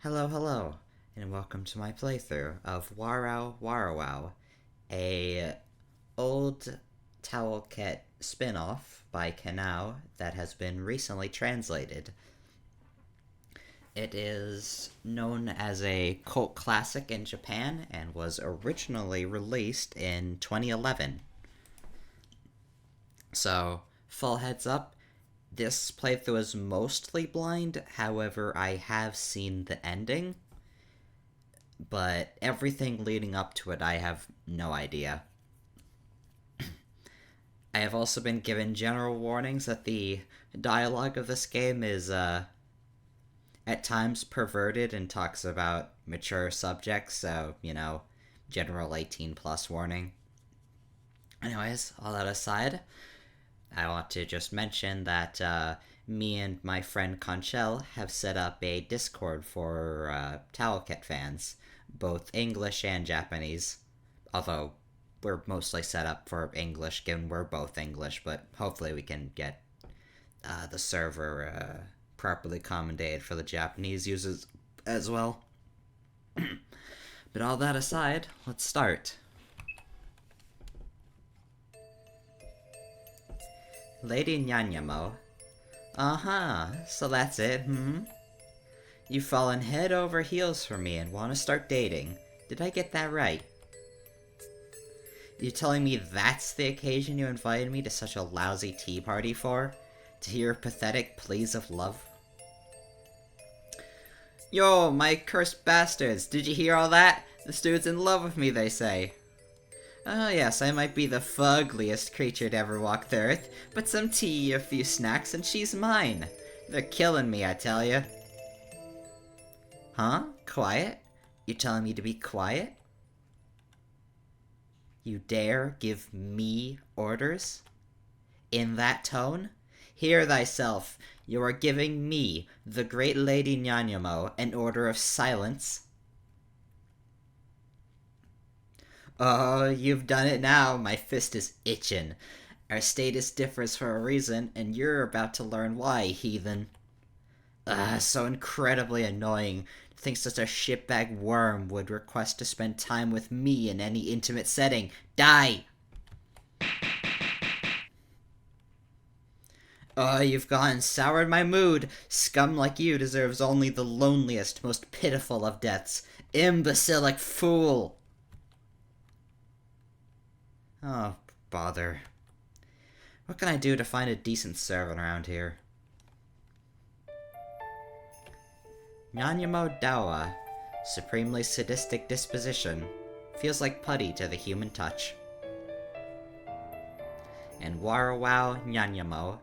Hello, hello, and welcome to my playthrough of Warau Warawau, a old Towelket spinoff by Kanao that has been recently translated. It is known as a cult classic in Japan and was originally released in 2011. So, full heads up, this playthrough is mostly blind, however, I have seen the ending, but everything leading up to it, I have no idea. I have also been given general warnings that the dialogue of this game is, at times perverted and talks about mature subjects, so, general 18 plus warning. Anyways, all that aside, I want to just mention that me and my friend Conchel have set up a Discord for Towelket fans, both English and Japanese. Although we're mostly set up for English, given we're both English, but hopefully we can get the server properly accommodated for the Japanese users as well. But all that aside, let's start. Lady Nyanyamo. Uh-huh, so that's it, hmm? You've fallen head over heels for me and want to start dating. Did I get that right? You telling me that's the occasion you invited me to such a lousy tea party for? To hear pathetic pleas of love? Yo, my cursed bastards, did you hear all that? This dude's in love with me, they say. Oh yes, I might be the fuggliest creature to ever walk the earth, but some tea, a few snacks, and she's mine. They're killing me, I tell ya. Huh? Quiet? You telling me to be quiet? You dare give me orders? In that tone? Hear thyself. You are giving me, the great Lady Nyanyamo, an order of silence. Oh, you've done it now. My fist is itching. Our status differs for a reason, and you're about to learn why, heathen. So incredibly annoying. Thinks such a shitbag worm would request to spend time with me in any intimate setting. Die! Oh, you've gone and soured my mood. Scum like you deserves only the loneliest, most pitiful of deaths. Imbecilic fool! Oh, bother. What can I do to find a decent servant around here? Nyanyamo Dawa, supremely sadistic disposition, feels like putty to the human touch. And Warawau Nyanyamo,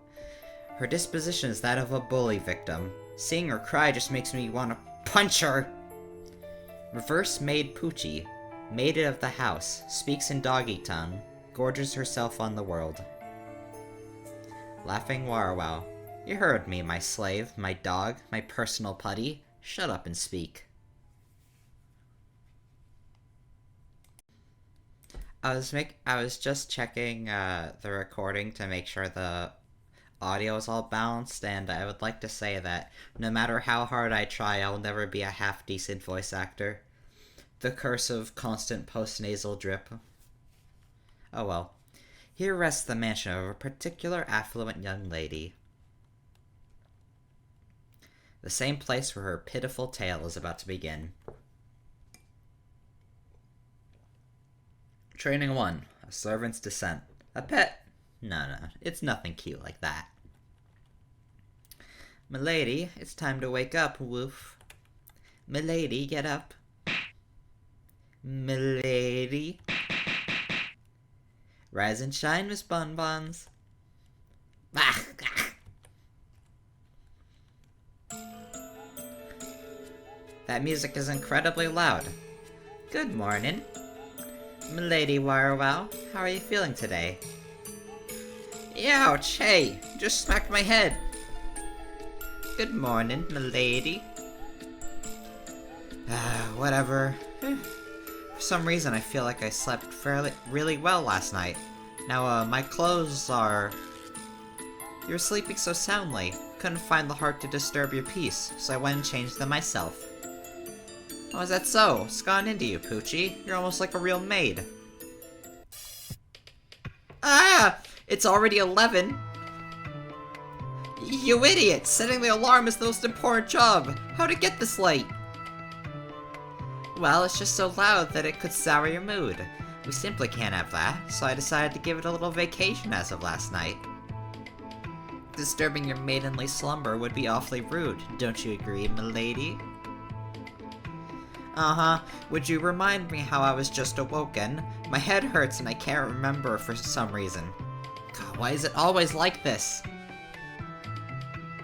her disposition is that of a bully victim. Seeing her cry just makes me want to punch her! Reverse Maid Poochie, maid of the house, speaks in doggy tongue, gorges herself on the world. Laughing Warawau, you heard me, my slave, my dog, my personal putty. Shut up and speak. I was just checking the recording to make sure the audio is all balanced, and I would like to say that no matter how hard I try, I'll never be a half-decent voice actor. The curse of constant post-nasal drip. Oh well. Here rests the mansion of a particular affluent young lady. The same place where her pitiful tale is about to begin. Training 1. A servant's descent. A pet? No, it's nothing cute like that. Milady, it's time to wake up, woof. Milady, get up. Milady. Rise and shine, Miss Bonbons. That music is incredibly loud. Good morning. Milady Warawau, how are you feeling today? Ouch, hey, just smacked my head. Good morning, milady. Whatever. For some reason, I feel like I slept really well last night. Now, my clothes are... You were sleeping so soundly. Couldn't find the heart to disturb your peace, so I went and changed them myself. Oh, is that so? What's gone into you, Poochie? You're almost like a real maid. Ah! It's already 11! You idiot! Setting the alarm is the most important job! How'd it get this late? Well, it's just so loud that it could sour your mood. We simply can't have that, so I decided to give it a little vacation as of last night. Disturbing your maidenly slumber would be awfully rude, don't you agree, milady? Uh-huh. Would you remind me how I was just awoken? My head hurts and I can't remember for some reason. God, why is it always like this?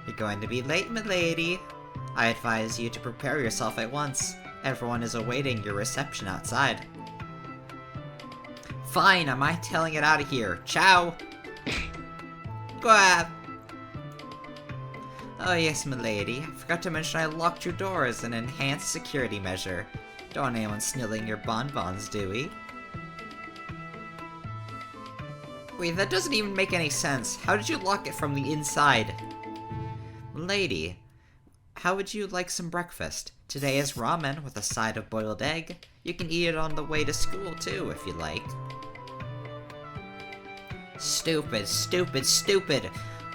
You're going to be late, milady. I advise you to prepare yourself at once. Everyone is awaiting your reception outside. Fine, I'm hightailing it out of here. Ciao! Grab! Oh yes, milady. I forgot to mention I locked your door as an enhanced security measure. Don't want anyone stealing your bonbons, do we? Wait, that doesn't even make any sense. How did you lock it from the inside? Milady, how would you like some breakfast? Today is ramen with a side of boiled egg. You can eat it on the way to school too, if you like. Stupid, stupid, stupid!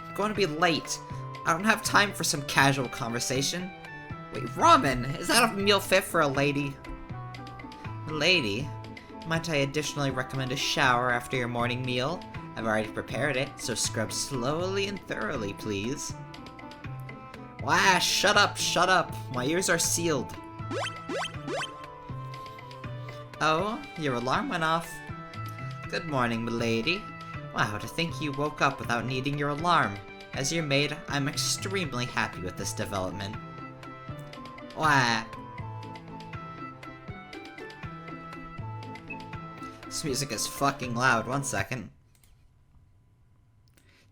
I'm going to be late. I don't have time for some casual conversation. Wait, ramen? Is that a meal fit for a lady? Lady? Might I additionally recommend a shower after your morning meal? I've already prepared it, so scrub slowly and thoroughly, please. Wah, shut up, shut up! My ears are sealed. Oh, your alarm went off. Good morning, milady. Wow, to think you woke up without needing your alarm. As your maid, I'm extremely happy with this development. Wah. This music is fucking loud. 1 second.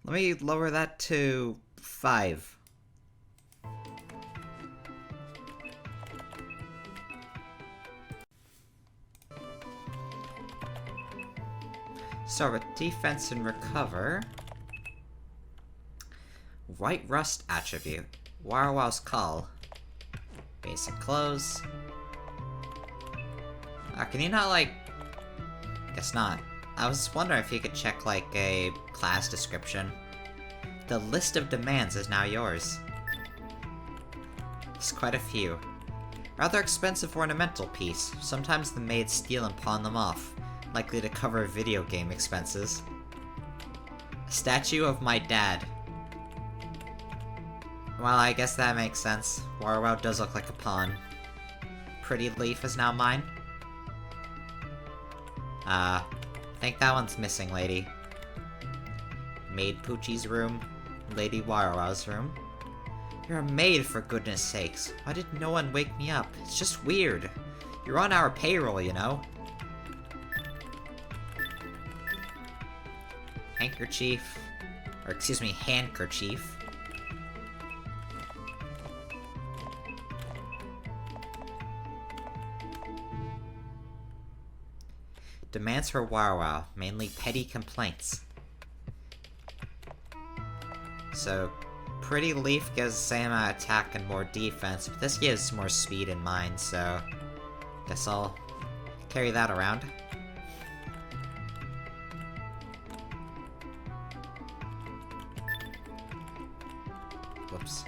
Let me lower that to 5. Start with defense and recover. White Rust attribute. Warawau's Call. Basic clothes. Can you not, like... Guess not. I was wondering if you could check, like, a class description. The list of demands is now yours. There's quite a few. Rather expensive ornamental piece. Sometimes the maids steal and pawn them off, likely to cover video game expenses. A statue of my dad. Well, I guess that makes sense. Warau does look like a pawn. Pretty leaf is now mine. I think that one's missing, lady. Maid Poochie's room. Lady Warawau's room. You're a maid, for goodness sakes. Why did no one wake me up? It's just weird. You're on our payroll, you know. Handkerchief. Or excuse me, handkerchief. Demands for Warau, mainly petty complaints. So, Pretty Leaf gives the same amount of attack and more defense, but this gives more speed in mine, so... Guess I'll carry that around. Whoops.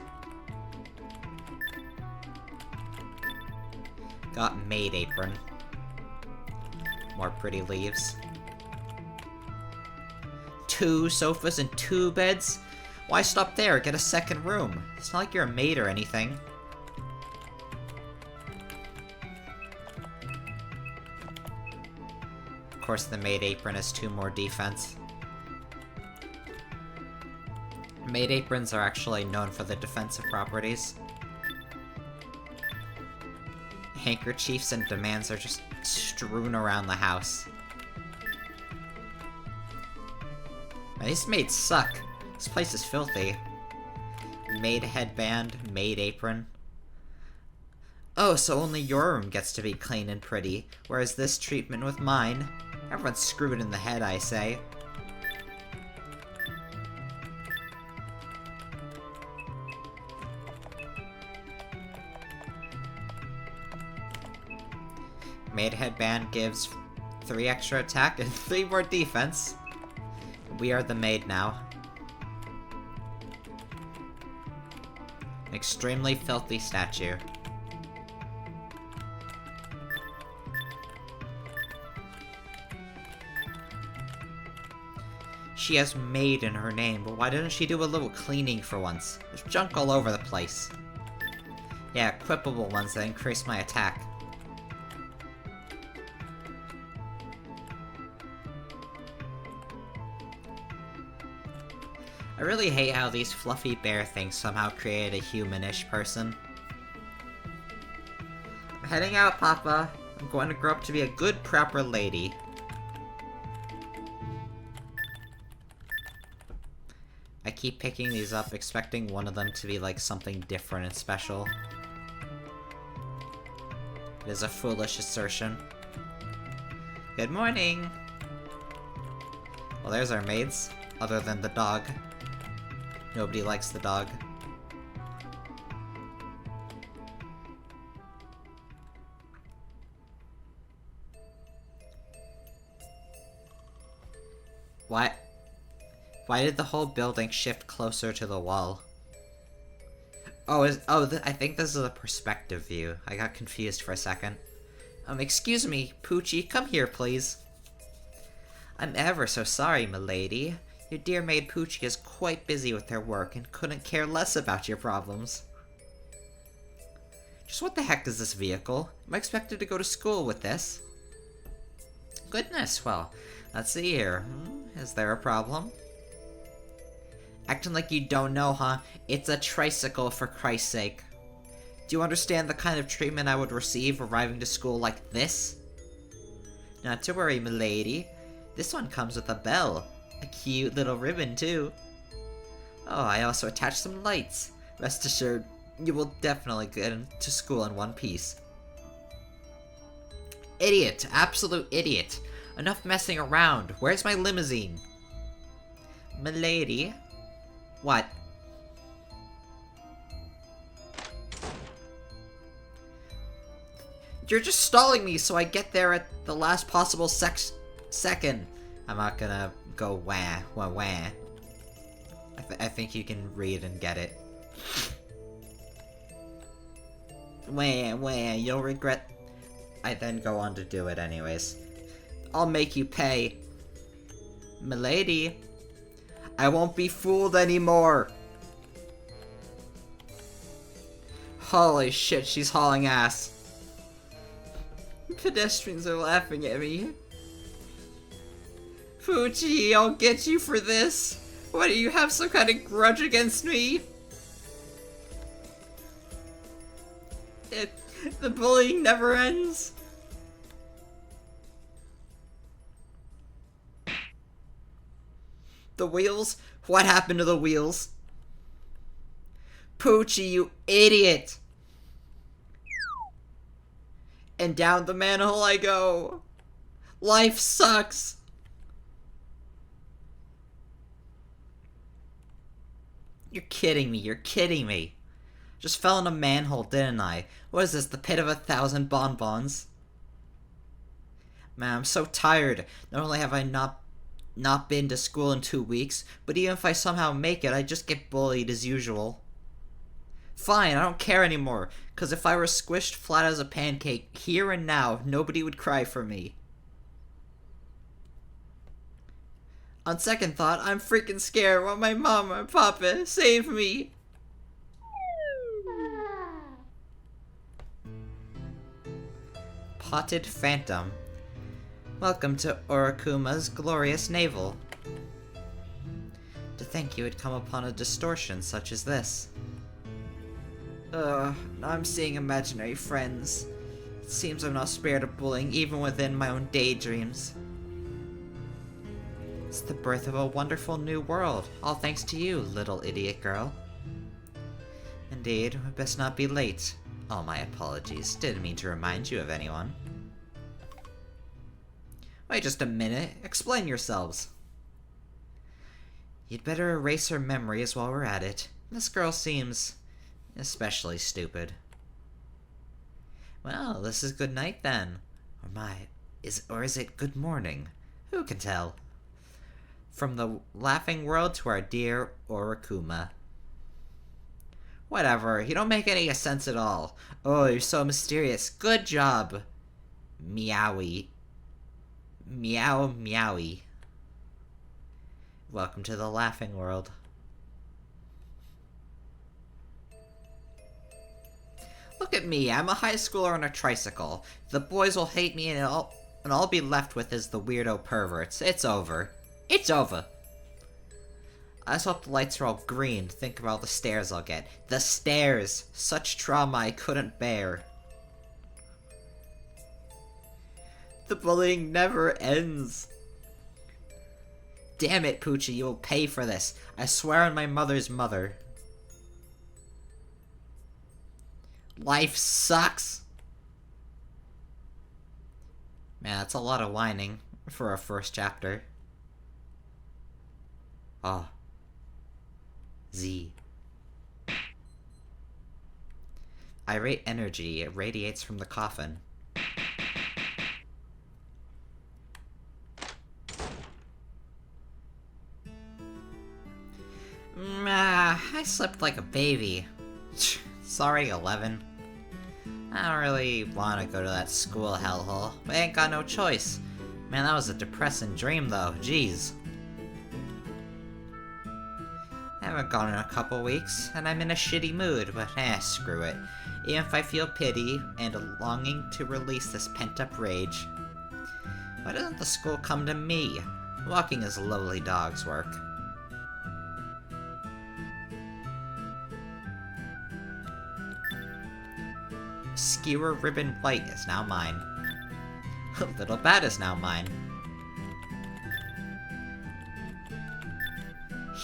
Got Maid Apron. More pretty leaves. 2 sofas and 2 beds? Why stop there? Get a second room. It's not like you're a maid or anything. Of course, the Maid Apron has 2 more defense. Maid Aprons are actually known for their defensive properties. Handkerchiefs and demands are just strewn around the house. Man, these maids suck. This place is filthy. Maid headband, maid apron. Oh, so only your room gets to be clean and pretty, whereas this treatment with mine... Everyone's screwed in the head, I say. Maid headband gives 3 extra attack and 3 more defense. We are the maid now. An extremely filthy statue. She has maid in her name, but why doesn't she do a little cleaning for once? There's junk all over the place. Yeah, equipable ones that increase my attack. I really hate how these fluffy bear things somehow create a humanish person. I'm heading out, Papa. I'm going to grow up to be a good, proper lady. I keep picking these up, expecting one of them to be like something different and special. It is a foolish assertion. Good morning! Well, there's our maids, other than the dog. Nobody likes the dog. What? Why did the whole building shift closer to the wall? I think this is a perspective view. I got confused for a second. Excuse me, Poochie, come here, please. I'm ever so sorry, milady. Your dear maid Poochie is quite busy with her work and couldn't care less about your problems. Just what the heck is this vehicle? Am I expected to go to school with this? Goodness, well, let's see here. Is there a problem? Acting like you don't know, huh? It's a tricycle, for Christ's sake. Do you understand the kind of treatment I would receive arriving to school like this? Not to worry, milady. This one comes with a bell. A cute little ribbon, too. Oh, I also attached some lights. Rest assured, you will definitely get into school in one piece. Idiot! Absolute idiot! Enough messing around. Where's my limousine? Milady? What? You're just stalling me so I get there at the last possible second. I'm not gonna go wah, wah, wah. I think you can read and get it. Wah, wah, you'll regret... I then go on to do it anyways. I'll make you pay. Milady. I won't be fooled anymore! Holy shit, she's hauling ass. Pedestrians are laughing at me. Fuji, I'll get you for this! What, do you have some kind of grudge against me? The bullying never ends. The wheels? What happened to the wheels? Poochie, you idiot! And down the manhole I go. Life sucks. You're kidding me, you're kidding me. Just fell in a manhole, didn't I? What is this, the pit of 1,000 bonbons? Man, I'm so tired. Not only have I not been to school in 2 weeks, but even if I somehow make it, I just get bullied as usual. Fine, I don't care anymore, because if I were squished flat as a pancake, here and now, nobody would cry for me. On second thought, I'm freaking scared. Want my mom or papa, save me! Potted Phantom. Welcome to Orakuma's glorious navel. To think you had come upon a distortion such as this. I'm seeing imaginary friends. It seems I'm not spared of bullying even within my own daydreams. It's the birth of a wonderful new world, all thanks to you, little idiot girl. Indeed, we best not be late. Oh, my apologies. Didn't mean to remind you of anyone. Wait just a minute. Explain yourselves. You'd better erase her memories while we're at it. This girl seems especially stupid. Well, this is good night then. Or is it good morning? Who can tell? From the laughing world to our dear Orikuma. Whatever, you don't make any sense at all. Oh, you're so mysterious. Good job. Meowie. Meow meowie. Welcome to the laughing world. Look at me, I'm a high schooler on a tricycle. The boys will hate me and all I'll be left with is the weirdo perverts. It's over. It's over. I just hope the lights are all green. Think of all the stares I'll get. The stares! Such trauma I couldn't bear. The bullying never ends. Damn it, Poochie, you will pay for this. I swear on my mother's mother. Life sucks. Man, that's a lot of whining for a first chapter. Oh. Z. Irate energy radiates from the coffin. I slept like a baby. Sorry, 11. I don't really want to go to that school hellhole, but I ain't got no choice. Man, that was a depressing dream, though. Jeez. I haven't gone in a couple weeks, and I'm in a shitty mood, but screw it. Even if I feel pity and a longing to release this pent-up rage. Why doesn't the school come to me? Walking is lowly dog's work. Skewer Ribbon White is now mine. Little Bat is now mine.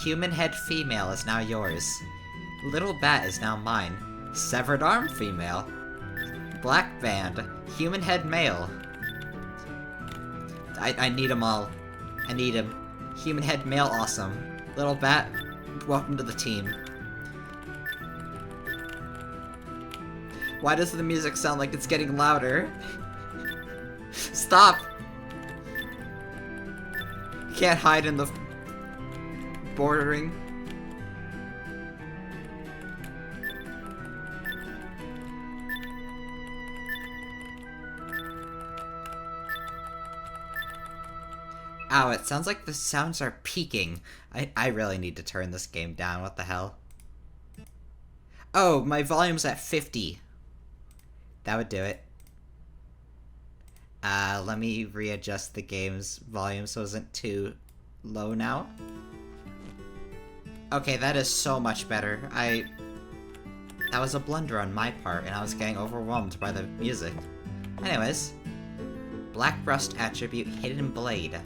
Human Head Female is now yours. Little Bat is now mine. Severed Arm Female. Black Band. Human Head Male. I need them all. I need him. Human Head Male, awesome. Little Bat, welcome to the team. Why does the music sound like it's getting louder? Stop! Can't hide in the bordering. Ow, it sounds like the sounds are peaking. I really need to turn this game down, what the hell? Oh, my volume's at 50. That would do it. Let me readjust the game's volume so it isn't too low now. Okay, that is so much better. That was a blunder on my part, and I was getting overwhelmed by the music. Anyways. Black Rust attribute, Hidden Blade.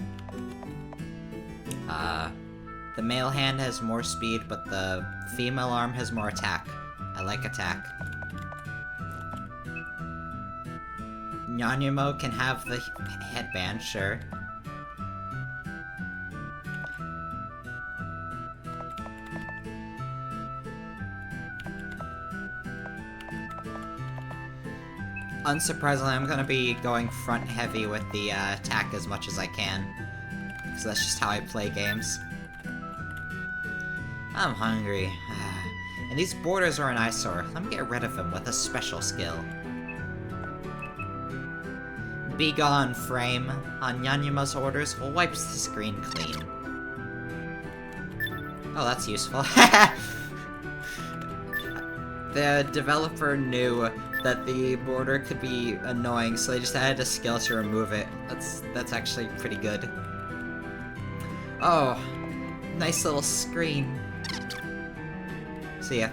The male hand has more speed, but the female arm has more attack. I like attack. Nyanimo can have the headband, sure. Unsurprisingly, I'm gonna be going front heavy with the attack as much as I can. Because that's just how I play games. I'm hungry. And these borders are an eyesore. Let me get rid of them with a special skill. Be gone, frame. On Nyanyima's orders, wipes the screen clean. Oh, that's useful. The developer knew that the border could be annoying, so they just added a skill to remove it. That's actually pretty good. Oh, nice little screen. See ya.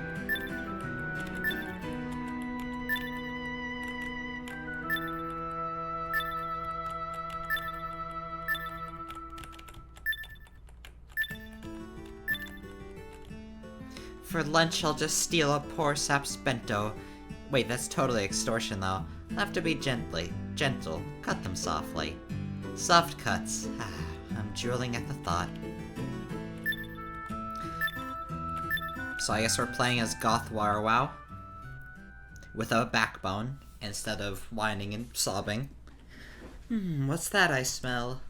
For lunch, I'll just steal a poor sap's bento. Wait, that's totally extortion, though. I'll have to be gentle. Cut them softly. Soft cuts. I'm drooling at the thought. So I guess we're playing as Goth Warawau. With a backbone, instead of whining and sobbing. What's that I smell?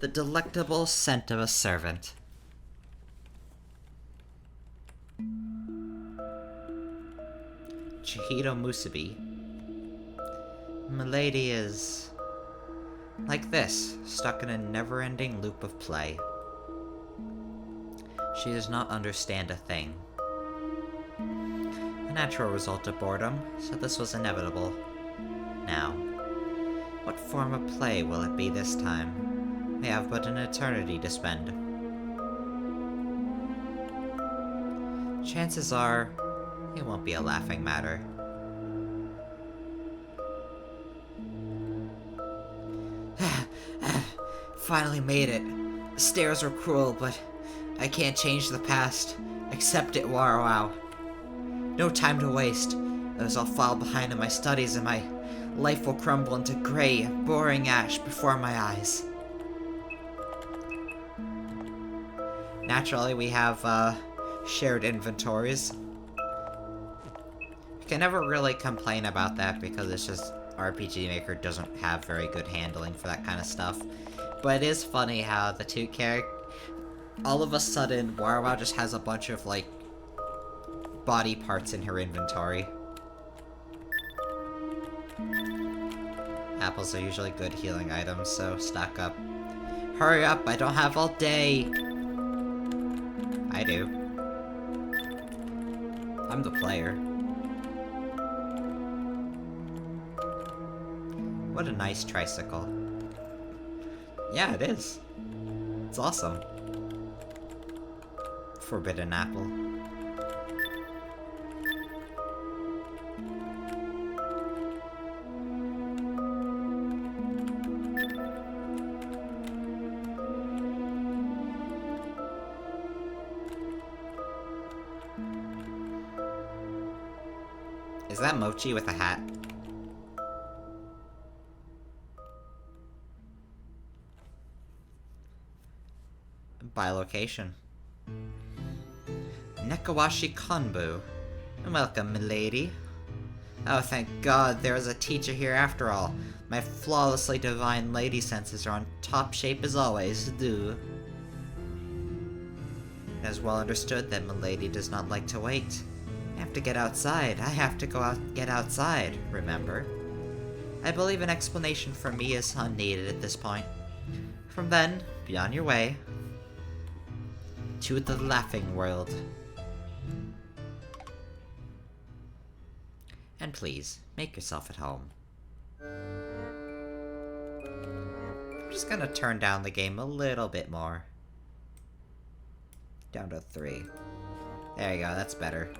The delectable scent of a servant. Chihiro Musubi. Milady is... like this, stuck in a never-ending loop of play. She does not understand a thing. A natural result of boredom, so this was inevitable. Now, what form of play will it be this time? We have but an eternity to spend. Chances are, it won't be a laughing matter. Finally made it. The stairs were cruel, but I can't change the past. Accept it, Warau. No time to waste, as I'll fall behind in my studies and my life will crumble into gray, boring ash before my eyes. Naturally, we have, shared inventories. You can never really complain about that because it's just RPG Maker doesn't have very good handling for that kind of stuff. But it is funny how the two characters... all of a sudden, Warawau just has a bunch of, like, body parts in her inventory. Apples are usually good healing items, so stock up. Hurry up, I don't have all day! I do. I'm the player. What a nice tricycle. Yeah, it is. It's awesome. Forbidden apple. Is that Mochi with a hat? By location. Nekawashi Konbu. Welcome, milady. Oh, thank God, there is a teacher here after all. My flawlessly divine lady senses are on top shape as always, do. It is well understood that milady does not like to wait. I have to get outside. I have to go out get outside, remember? I believe an explanation from me is unneeded at this point. From then, be on your way. To the laughing world. And please, make yourself at home. I'm just gonna turn down the game a little bit more. Down to 3. There you go, that's better.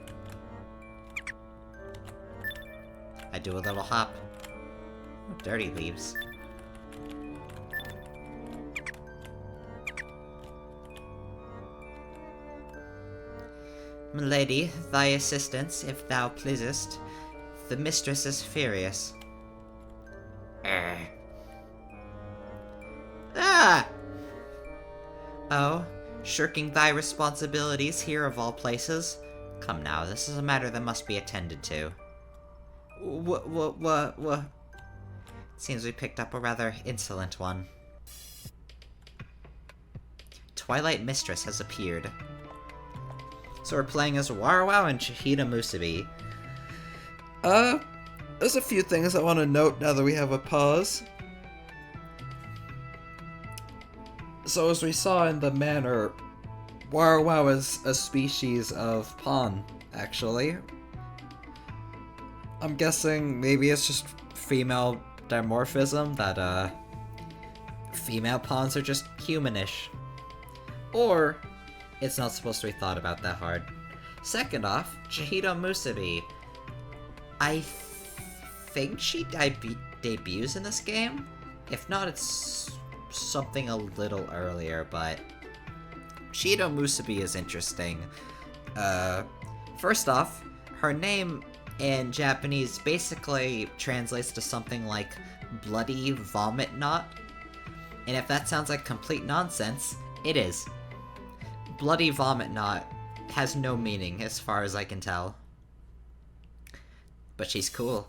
I do a little hop. Oh, dirty leaves. Milady, thy assistance, if thou pleasest. The mistress is furious. Ah! Oh, shirking thy responsibilities here of all places? Come now, this is a matter that must be attended to. What? Seems we picked up a rather insolent one. Twilight Mistress has appeared. So we're playing as Warawau and Chihiro Musubi. There's a few things I want to note now that we have a pause. So as we saw in the manor, Warawau is a species of pawn, actually. I'm guessing maybe it's just female dimorphism, that, female pawns are just humanish. Or, it's not supposed to be thought about that hard. Second off, Chihiro Musubi. I think she debuts in this game? If not, it's something a little earlier, but... Chihiro Musubi is interesting. First off, her name in Japanese basically translates to something like bloody vomit knot. And if that sounds like complete nonsense, it is. Bloody vomit knot has no meaning as far as I can tell. But she's cool.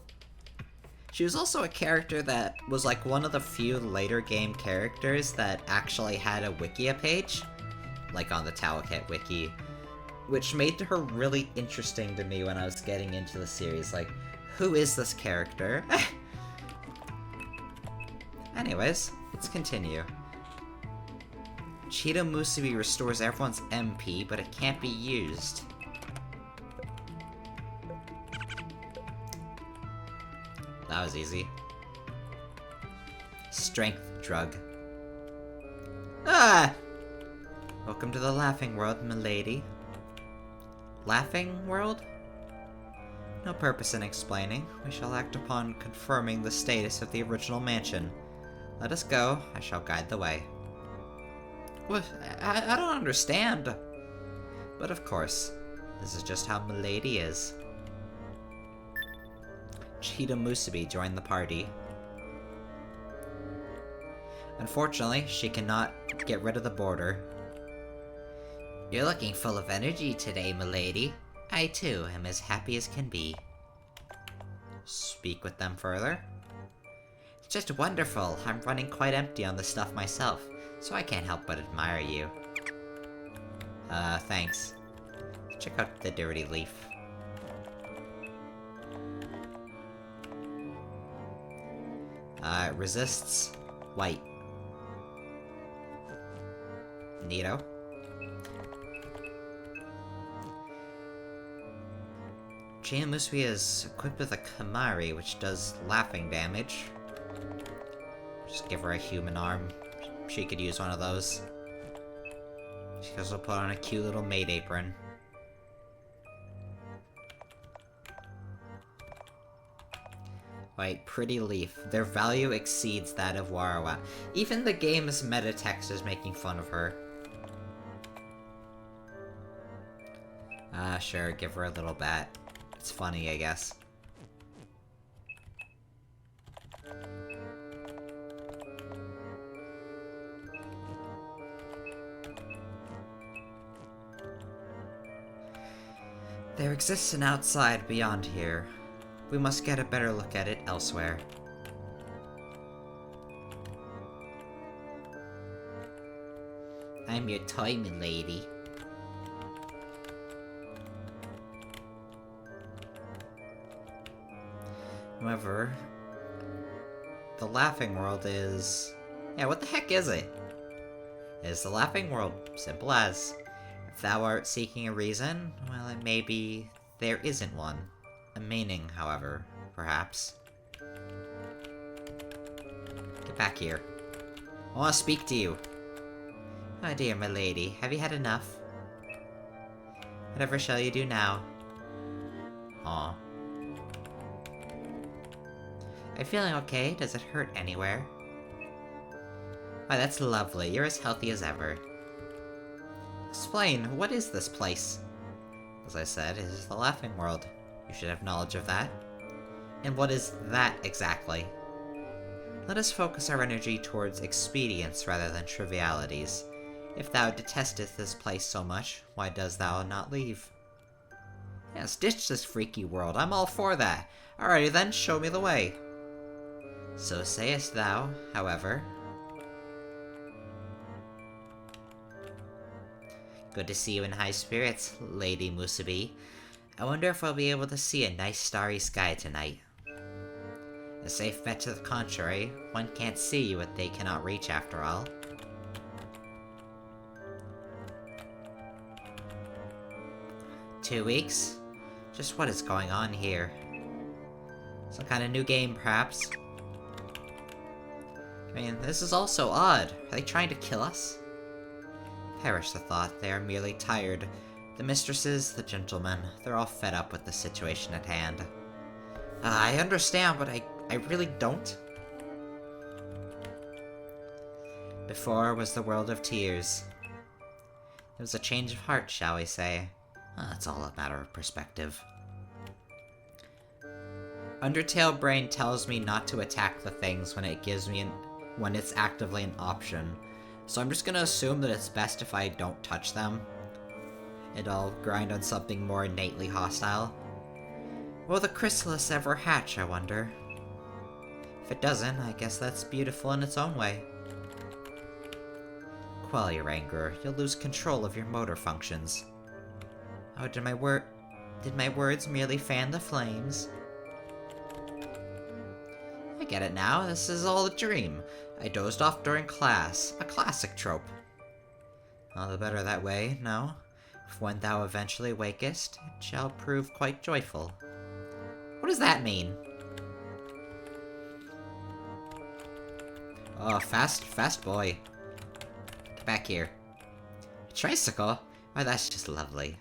She was also a character that was like one of the few later game characters that actually had a Wikia page, like on the Towelket wiki, which made her really interesting to me when I was getting into the series. Like, who is this character? Anyways, let's continue. Cheetah Musubi restores everyone's MP, but it can't be used. That was easy. Strength drug. Ah! Welcome to the Laughing World, milady. Laughing World? No purpose in explaining. We shall act upon confirming the status of the original mansion. Let us go. I shall guide the way. What? I don't understand. But of course, this is just how milady is. Cheetah Musubi joined the party. Unfortunately, she cannot get rid of the border. You're looking full of energy today, milady. I too am as happy as can be. Speak with them further. It's just wonderful. I'm running quite empty on the stuff myself, so I can't help but admire you. Thanks. Check out the dirty leaf. It resists white. Neato. Cheetah Musubi is equipped with a Kamari, which does laughing damage. Just give her a human arm. She could use one of those. She can also put on a cute little maid apron. Right, pretty leaf. Their value exceeds that of Warau. Even the game's meta text is making fun of her. Sure, give her a little bat. It's funny, I guess. There exists an outside beyond here. We must get a better look at it elsewhere. I'm your toy, milady. However, the Laughing World is... Yeah, what the heck is it? Is the Laughing World simple as... If thou art seeking a reason, well, it may be there isn't one. A meaning, however, perhaps. Get back here. I want to speak to you. My dear milady, have you had enough? Whatever shall you do now? Aw. Are you feeling okay? Does it hurt anywhere? Why, that's lovely. You're as healthy as ever. Explain, what is this place? As I said, it is the Laughing World. You should have knowledge of that. And what is that exactly? Let us focus our energy towards expedience rather than trivialities. If thou detestest this place so much, why dost thou not leave? Yes, ditch this freaky world. I'm all for that. Alrighty then, show me the way. So sayest thou, however. Good to see you in high spirits, Lady Musubi. I wonder if I'll be able to see a nice starry sky tonight. A safe bet to the contrary. One can't see what they cannot reach after all. $2 Just what is going on here? Some kind of new game, perhaps? I mean, this is also odd. Are they trying to kill us? Perish the thought, they are merely tired. The mistresses, the gentlemen, they're all fed up with the situation at hand. I understand, but I really don't. Before was the world of tears. It was a change of heart, shall we say. It's all a matter of perspective. Undertale Brain tells me not to attack the things when when it's actively an option. So I'm just gonna assume that it's best if I don't touch them. And I'll grind on something more innately hostile. Will the chrysalis ever hatch, I wonder? If it doesn't, I guess that's beautiful in its own way. Quell your anger. You'll lose control of your motor functions. Oh, did my words merely fan the flames? I get it now. This is all a dream. I dozed off during class. A classic trope. All the better that way, no? If when thou eventually wakest, it shall prove quite joyful. What does that mean? Oh, fast boy. Get back here. A tricycle? Oh, that's just lovely.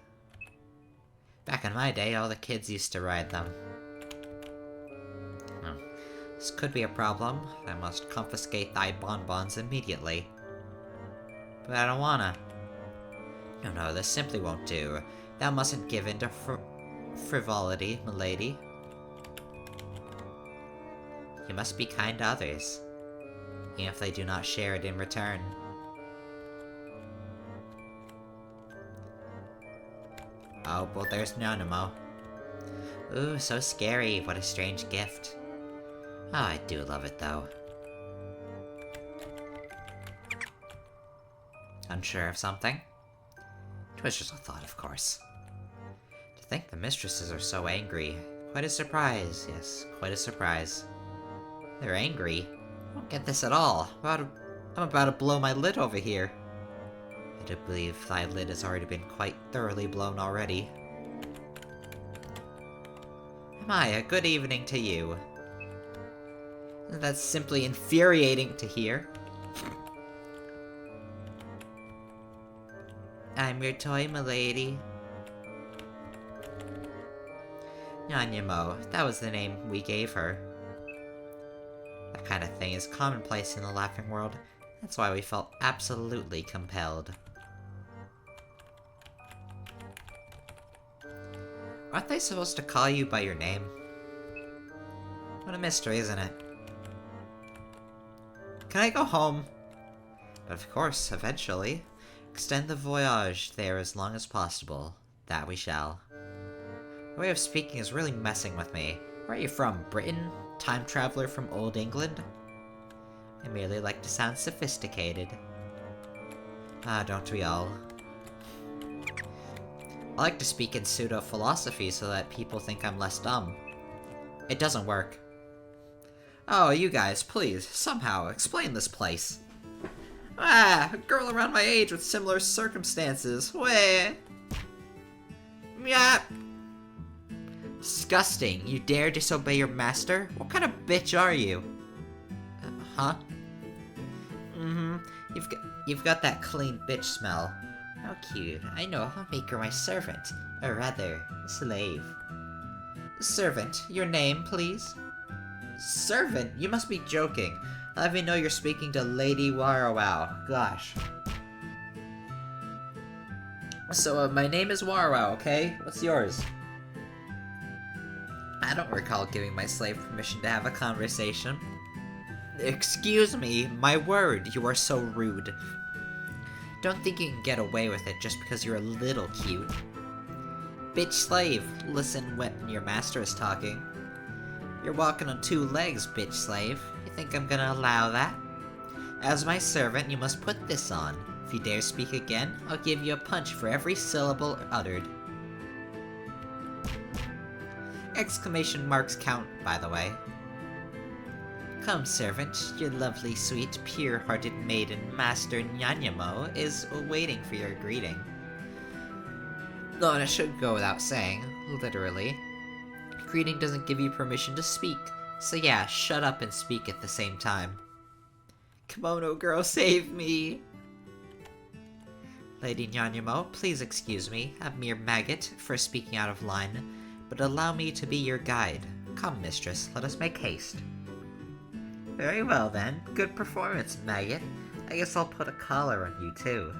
Back in my day, all the kids used to ride them. Oh, this could be a problem. I must confiscate thy bonbons immediately. But I don't wanna. No, this simply won't do. Thou mustn't give in to frivolity, milady. You must be kind to others, even if they do not share it in return. Oh, well, there's Nanamo. Ooh, so scary. What a strange gift. Oh, I do love it, though. Unsure of something? 'Twas just a thought, of course. To think the mistresses are so angry. Quite a surprise, yes, quite a surprise. They're angry? I don't get this at all. I'm about to blow my lid over here. I do believe thy lid has already been quite thoroughly blown already. Maya, good evening to you. That's simply infuriating to hear. I'm your toy, milady. Nyanyamo, that was the name we gave her. That kind of thing is commonplace in the laughing world. That's why we felt absolutely compelled. Aren't they supposed to call you by your name? What a mystery, isn't it? Can I go home? But of course, eventually. Extend the voyage there as long as possible. That we shall. Your way of speaking is really messing with me. Where are you from? Britain? Time traveler from Old England? I merely like to sound sophisticated. Ah, don't we all? I like to speak in pseudo-philosophy so that people think I'm less dumb. It doesn't work. Oh, you guys, please, somehow, explain this place. Ah, a girl around my age with similar circumstances. Weh. Yeah. Disgusting. You dare disobey your master? What kind of bitch are you? Huh? You've got that clean bitch smell. How cute. I know, I'll make her my servant. Or rather, slave. Servant, your name, please? Servant? You must be joking. I'll have you know you're speaking to Lady Warawau. Gosh. So, my name is Warau, okay? What's yours? I don't recall giving my slave permission to have a conversation. Excuse me, my word, you are so rude. Don't think you can get away with it just because you're a little cute. Bitch slave, listen when your master is talking. You're walking on 2 legs, bitch slave. You think I'm gonna allow that? As my servant, you must put this on. If you dare speak again, I'll give you a punch for every syllable uttered. Exclamation marks count, by the way. Come, servant, your lovely, sweet, pure-hearted maiden, Master Nyanyamo, is waiting for your greeting. Though it should go without saying, literally. Greeting doesn't give you permission to speak, so yeah, shut up and speak at the same time. Kimono girl, save me! Lady Nyanyamo, please excuse me, a mere maggot, for speaking out of line, but allow me to be your guide. Come, mistress, let us make haste. Very well then, good performance, maggot. I guess I'll put a collar on you too.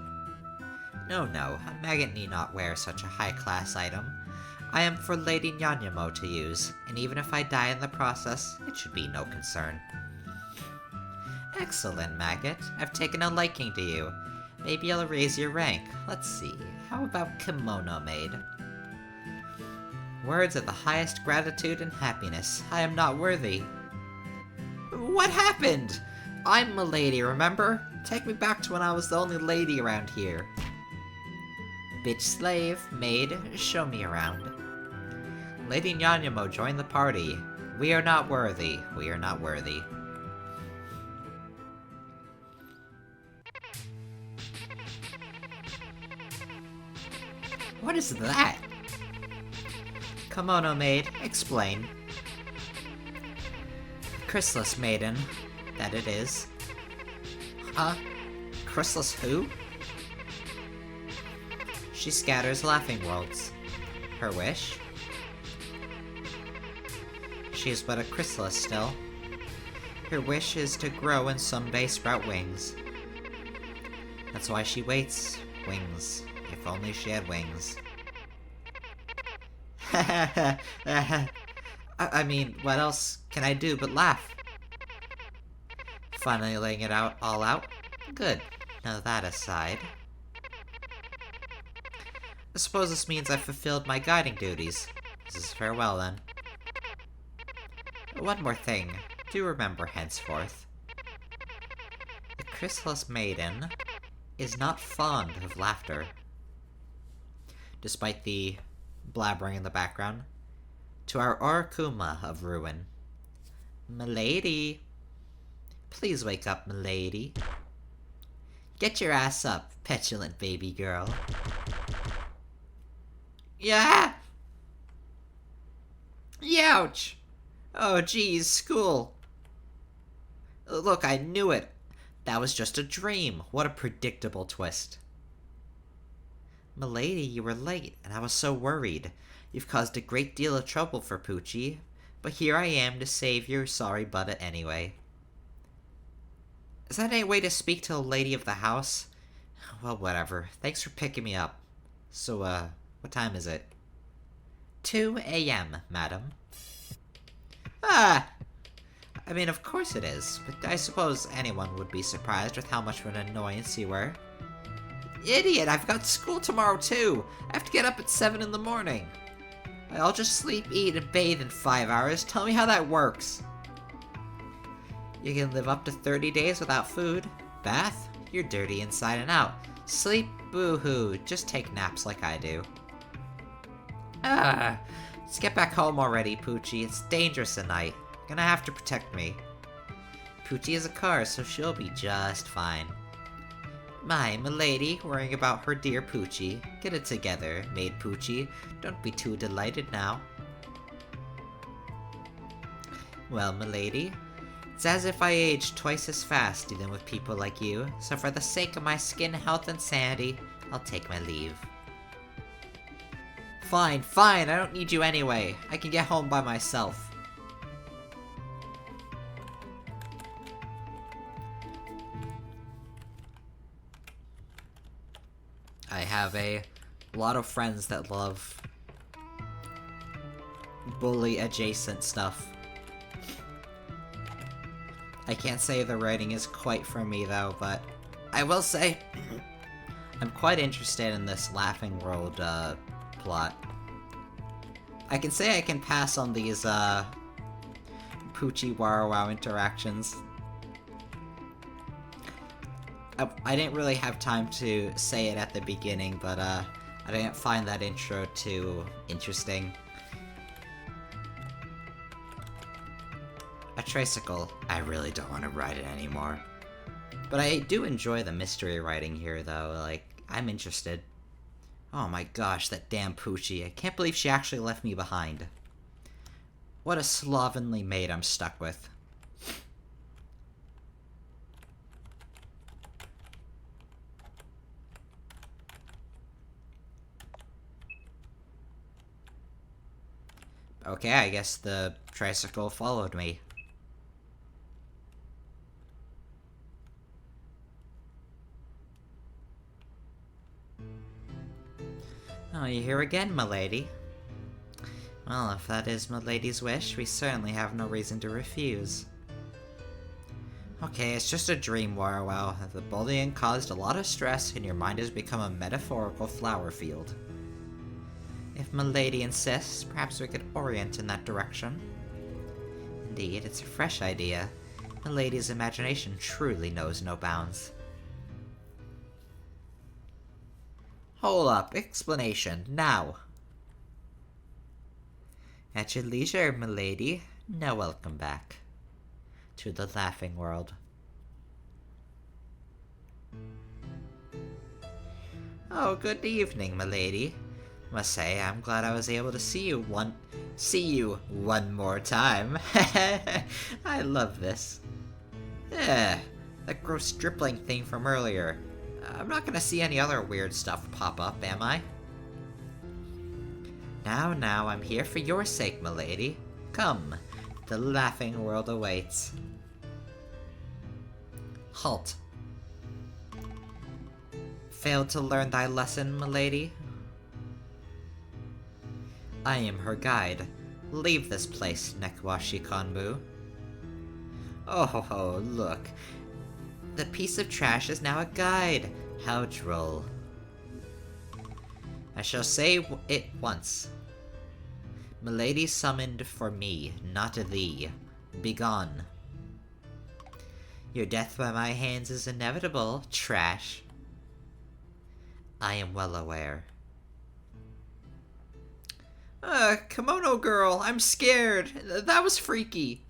No, a maggot need not wear such a high-class item. I am for Lady Nyanyamo to use, and even if I die in the process, it should be no concern. Excellent, maggot. I've taken a liking to you. Maybe I'll raise your rank. Let's see, how about kimono maid? Words of the highest gratitude and happiness. I am not worthy. What happened? I'm Milady, remember? Take me back to when I was the only lady around here. Bitch slave, maid, show me around. Lady Nyanyamo, join the party. We are not worthy. We are not worthy. What is that? Kimono maid, explain. Chrysalis maiden, that it is. Huh? Chrysalis who? She scatters laughing worlds. Her wish? She is but a chrysalis still. Her wish is to grow and someday sprout wings. That's why she waits. Wings. If only she had wings. I mean, what else can I do but laugh? Finally laying it all out? Good. Now that aside... I suppose this means I've fulfilled my guiding duties. This is farewell, then. One more thing. Do remember henceforth. The Chrysalis Maiden is not fond of laughter. Despite the blabbering in the background. To our Orikuma of ruin. Milady. Please wake up, milady. Get your ass up, petulant baby girl. Yeah! Youch! Oh geez, school. Look, I knew it. That was just a dream. What a predictable twist. Milady, you were late, and I was so worried. You've caused a great deal of trouble for Poochie, but here I am to save your sorry butt anyway. Is that any way to speak to a lady of the house? Well, whatever. Thanks for picking me up. So, what time is it? 2 a.m., madam. Ah! I mean, of course it is, but I suppose anyone would be surprised with how much of an annoyance you were. Idiot! I've got school tomorrow, too! I have to get up at 7 in the morning. I'll just sleep, eat, and bathe in 5 hours. Tell me how that works. You can live up to 30 days without food. Bath? You're dirty inside and out. Sleep? Boo-hoo. Just take naps like I do. Let's get back home already, Poochie. It's dangerous at night. You're gonna have to protect me. Poochie is a car, so she'll be just fine. My, milady, worrying about her dear Poochie. Get it together, maid Poochie. Don't be too delighted now. Well, milady, it's as if I aged twice as fast dealing with people like you, so for the sake of my skin, health, and sanity, I'll take my leave. Fine, fine, I don't need you anyway. I can get home by myself. I have a lot of friends that love bully-adjacent stuff. I can't say the writing is quite for me, though, but I will say I'm quite interested in this Laughing World, plot. I can say I can pass on these, Poochie Warawau interactions. I didn't really have time to say it at the beginning, but, I didn't find that intro too interesting. A tricycle. I really don't want to ride it anymore. But I do enjoy the mystery writing here, though. Like, I'm interested. Oh my gosh, that damn Poochie. I can't believe she actually left me behind. What a slovenly maid I'm stuck with. Okay, I guess the tricycle followed me. Oh, you're here again, milady. Well, if that is milady's wish, we certainly have no reason to refuse. Okay, it's just a dream, Warau. The bullying caused a lot of stress, and your mind has become a metaphorical flower field. If milady insists, perhaps we could orient in that direction. Indeed, it's a fresh idea. Milady's imagination truly knows no bounds. Hold up, explanation, now. At your leisure, milady. Now welcome back to the laughing world. Oh, good evening, milady. Must say, I'm glad I was able to see you one more time. I love this. That gross stripling thing from earlier. I'm not gonna see any other weird stuff pop up, am I? Now, I'm here for your sake, milady. Come, the laughing world awaits. Halt. Failed to learn thy lesson, milady? I am her guide. Leave this place, Nekwashi Konbu. Oh, look. The piece of trash is now a guide. How droll. I shall say it once. Milady summoned for me, not thee. Begone. Your death by my hands is inevitable, trash. I am well aware. Kimono girl, I'm scared. That was freaky.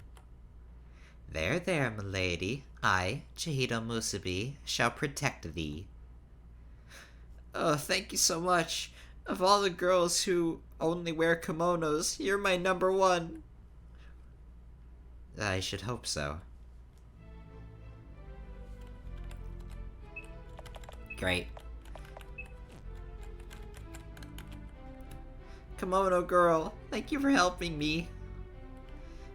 There, milady. I, Chihito Musubi, shall protect thee. Oh, thank you so much. Of all the girls who only wear kimonos, you're my number one. I should hope so. Great. Kimono girl, thank you for helping me.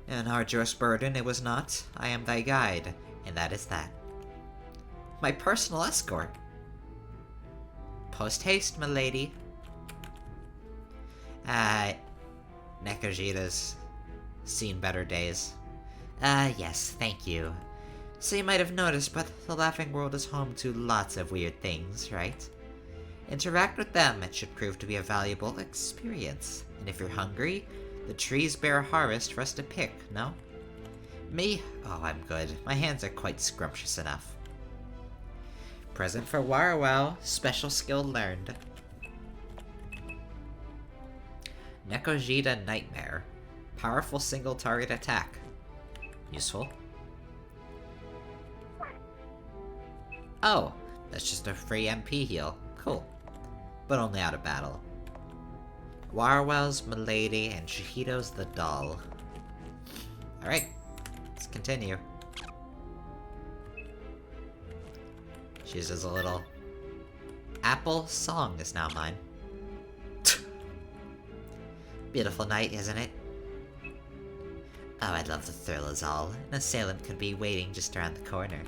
An arduous burden it was not. I am thy guide, and that is that. My personal escort. Post haste, milady. Nekojita's seen better days. Yes, thank you. So you might have noticed, but the Laughing World is home to lots of weird things, right? Interact with them, it should prove to be a valuable experience. And if you're hungry, the trees bear a harvest for us to pick, no? Me? Oh, I'm good. My hands are quite scrumptious enough. Present for Warawau, special skill learned. Nekojita Nightmare. Powerful single target attack. Useful. Oh, that's just a free MP heal. Cool. But only out of battle. Warawau's Milady and Chihito's the doll. Alright, let's continue. She's just a little... Apple song is now mine. Beautiful night, isn't it? Oh, I love the thrill is all. An assailant could be waiting just around the corner.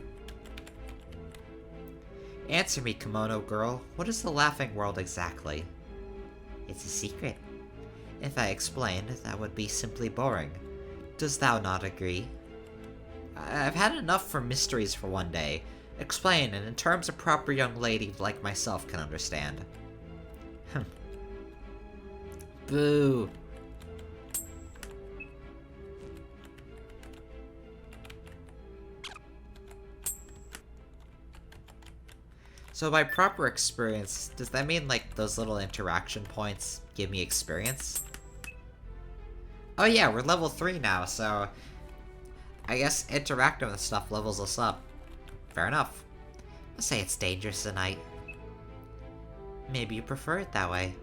Answer me, Kimono girl. What is the Laughing World exactly? It's a secret. If I explained, that would be simply boring. Does thou not agree? I've had enough for mysteries for one day. Explain, and in terms a proper young lady like myself can understand. Boo. So by proper experience, does that mean like those little interaction points give me experience? Oh yeah, we're level 3 now, so I guess interacting with stuff levels us up. Fair enough. Let's say it's dangerous tonight. Maybe you prefer it that way.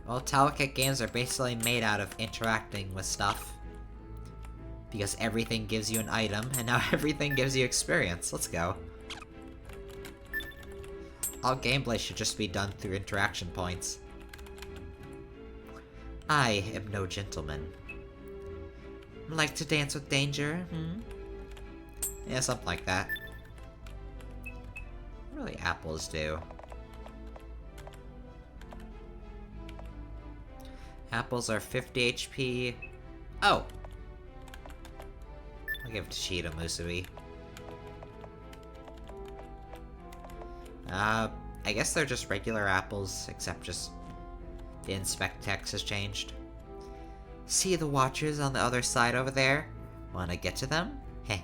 Well, Towelket games are basically made out of interacting with stuff. Because everything gives you an item, and now everything gives you experience. Let's go. All gameplay should just be done through interaction points. I am no gentleman. Like to dance with danger, Yeah, something like that. What do the apples do? Apples are 50 HP. Oh! I'll give it to Chihito Musubi. I guess they're just regular apples, except just the inspect text has changed. See the watchers on the other side over there? Wanna get to them? Hey,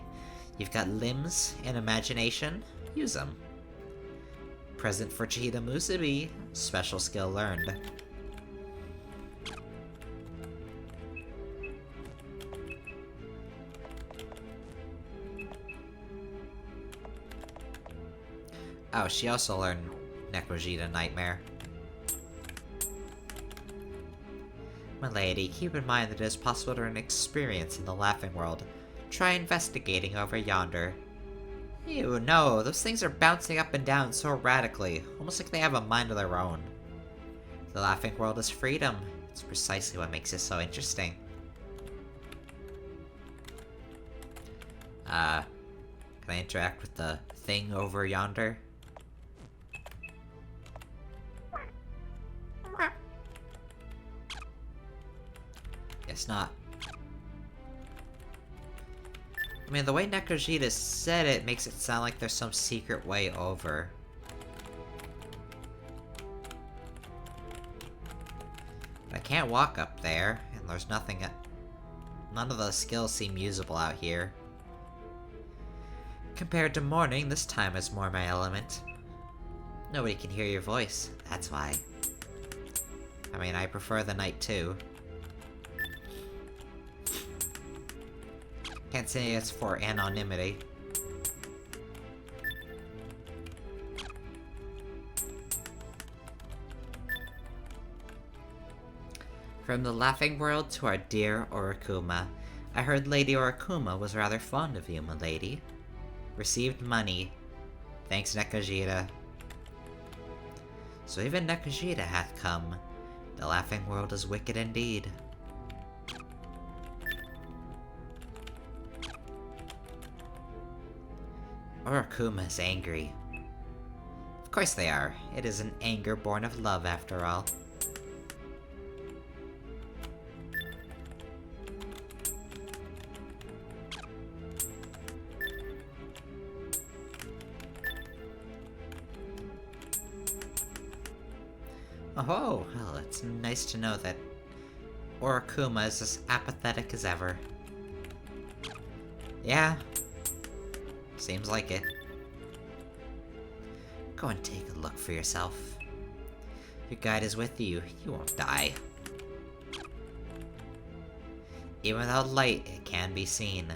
you've got limbs and imagination? Use them. Present for Chihita Musubi. Special skill learned. Oh, she also learned Necrogita Nightmare. My lady, keep in mind that it is possible to earn experience in the Laughing World. Try investigating over yonder. Ew, no, those things are bouncing up and down so radically, almost like they have a mind of their own. The Laughing World is freedom. It's precisely what makes it so interesting. Can I interact with the thing over yonder? Guess not. I mean, the way Necrogita said it makes it sound like there's some secret way over. But I can't walk up there, and there's nothing. None of the skills seem usable out here. Compared to morning, this time is more my element. Nobody can hear your voice, that's why. I mean, I prefer the night too. Can't say it's for anonymity. From the Laughing World to our dear Orakuma. I heard Lady Orakuma was rather fond of you, milady. Received money. Thanks, Nekojita. So even Nekojita hath come. The Laughing World is wicked indeed. Orakuma is angry. Of course they are. It is an anger born of love, after all. Oh, well, it's nice to know that Orakuma is as apathetic as ever. Yeah. Seems like it. Go and take a look for yourself. Your guide is with you. You won't die. Even without light, it can be seen.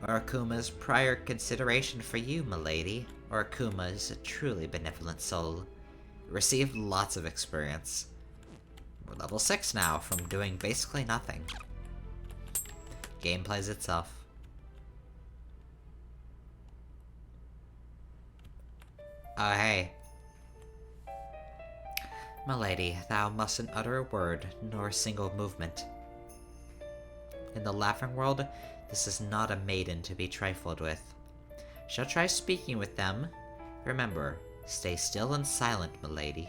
Orakuma's prior consideration for you, milady. Orakuma is a truly benevolent soul. Received lots of experience. We're level 6 now, from doing basically nothing. Game plays itself. Oh, hey. Milady, thou mustn't utter a word, nor a single movement. In the Laughing World, this is not a maiden to be trifled with. Shall try speaking with them. Remember, stay still and silent, milady.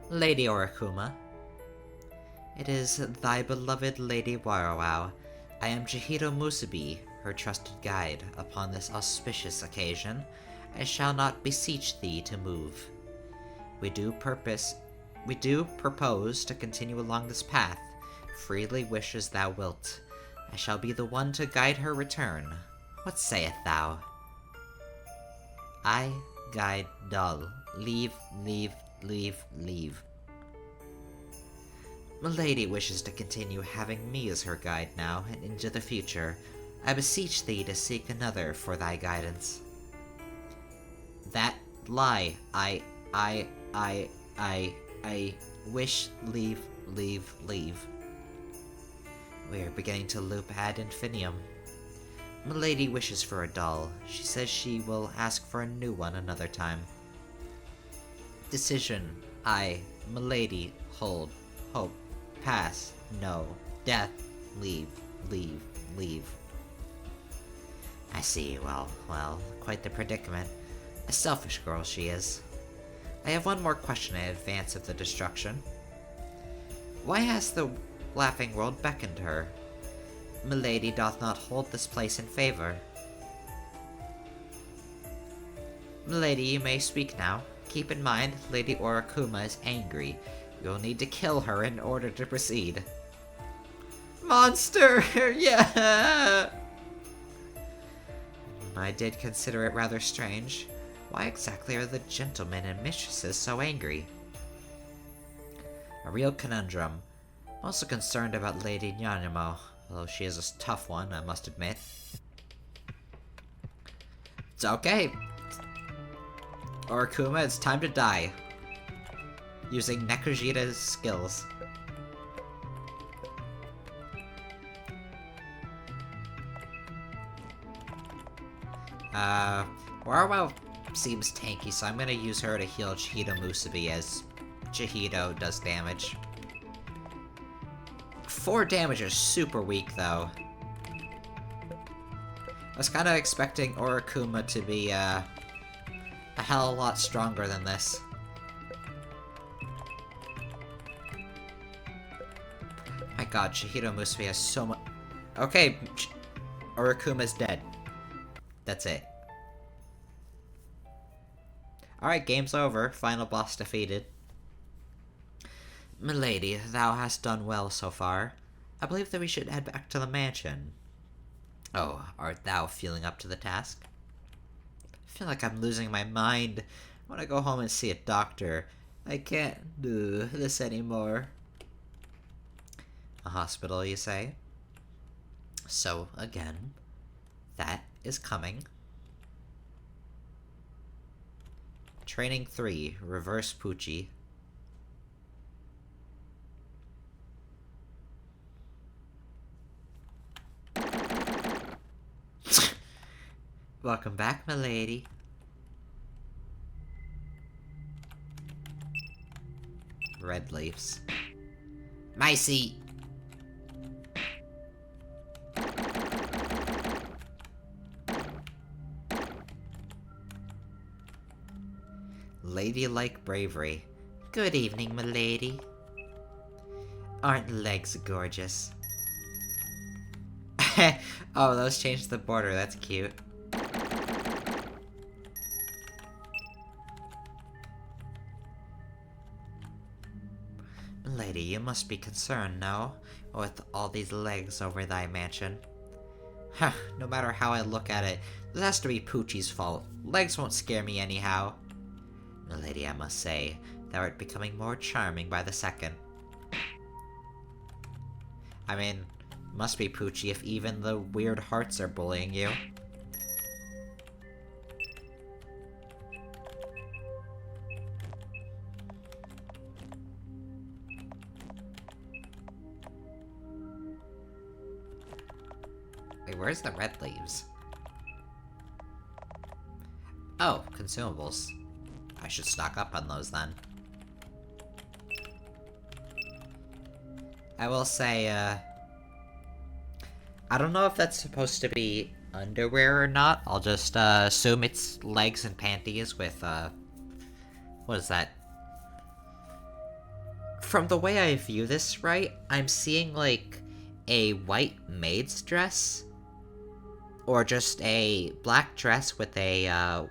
Lady Orakuma. It is thy beloved Lady Warawau. I am Chihito Musubi, her trusted guide. Upon this auspicious occasion, I shall not beseech thee to move. We do propose to continue along this path. Freely wish as thou wilt. I shall be the one to guide her return. What sayest thou? I guide dull. Leave. Milady wishes to continue having me as her guide now and into the future. I beseech thee to seek another for thy guidance. That lie. I wish leave. We are beginning to loop ad infinitum. Milady wishes for a doll. She says she will ask for a new one another time. Decision. Milady, hold, hope, pass, no, death, leave. I see, well, quite the predicament. A selfish girl she is. I have one more question in advance of the destruction. Why has the Laughing World beckoned her? Milady doth not hold this place in favor. Milady, you may speak now. Keep in mind, Lady Orakuma is angry. You'll need to kill her in order to proceed. Monster! Yeah! I did consider it rather strange. Why exactly are the gentlemen and mistresses so angry? A real conundrum. I'm also concerned about Lady Nyanamo, although she is a tough one, I must admit. It's okay. Orakuma, it's time to die. Using Nekujita's skills. Warawau seems tanky, so I'm gonna use her to heal Chihito Musubi as Chihito does damage. 4 damage is super weak, though. I was kinda expecting Orakuma to be, a hell of a lot stronger than this. My god, Chihito Musubi has so much. Okay, Orakuma's dead. That's it. Alright, game's over. Final boss defeated. Milady, thou hast done well so far. I believe that we should head back to the mansion. Oh, art thou feeling up to the task? I feel like I'm losing my mind. I want to go home and see a doctor. I can't do this anymore. A hospital, you say? So, again, that is coming. Training 3, Reverse Poochie. Welcome back, milady. Red leaves. My seat! Ladylike bravery. Good evening, milady. Aren't legs gorgeous? Oh, those changed the border, that's cute. Milady, you must be concerned, no? With all these legs over thy mansion. Huh, no matter how I look at it, this has to be Poochie's fault. Legs won't scare me anyhow. Milady, I must say, thou art becoming more charming by the second. I mean, must be Poochie if even the weird hearts are bullying you. Wait, where's the red leaves? Oh, consumables. I should stock up on those then. I will say, I don't know if that's supposed to be underwear or not. I'll just, assume it's legs and panties with, what is that? From the way I view this, right, I'm seeing, like, a white maid's dress. Or just a black dress with a,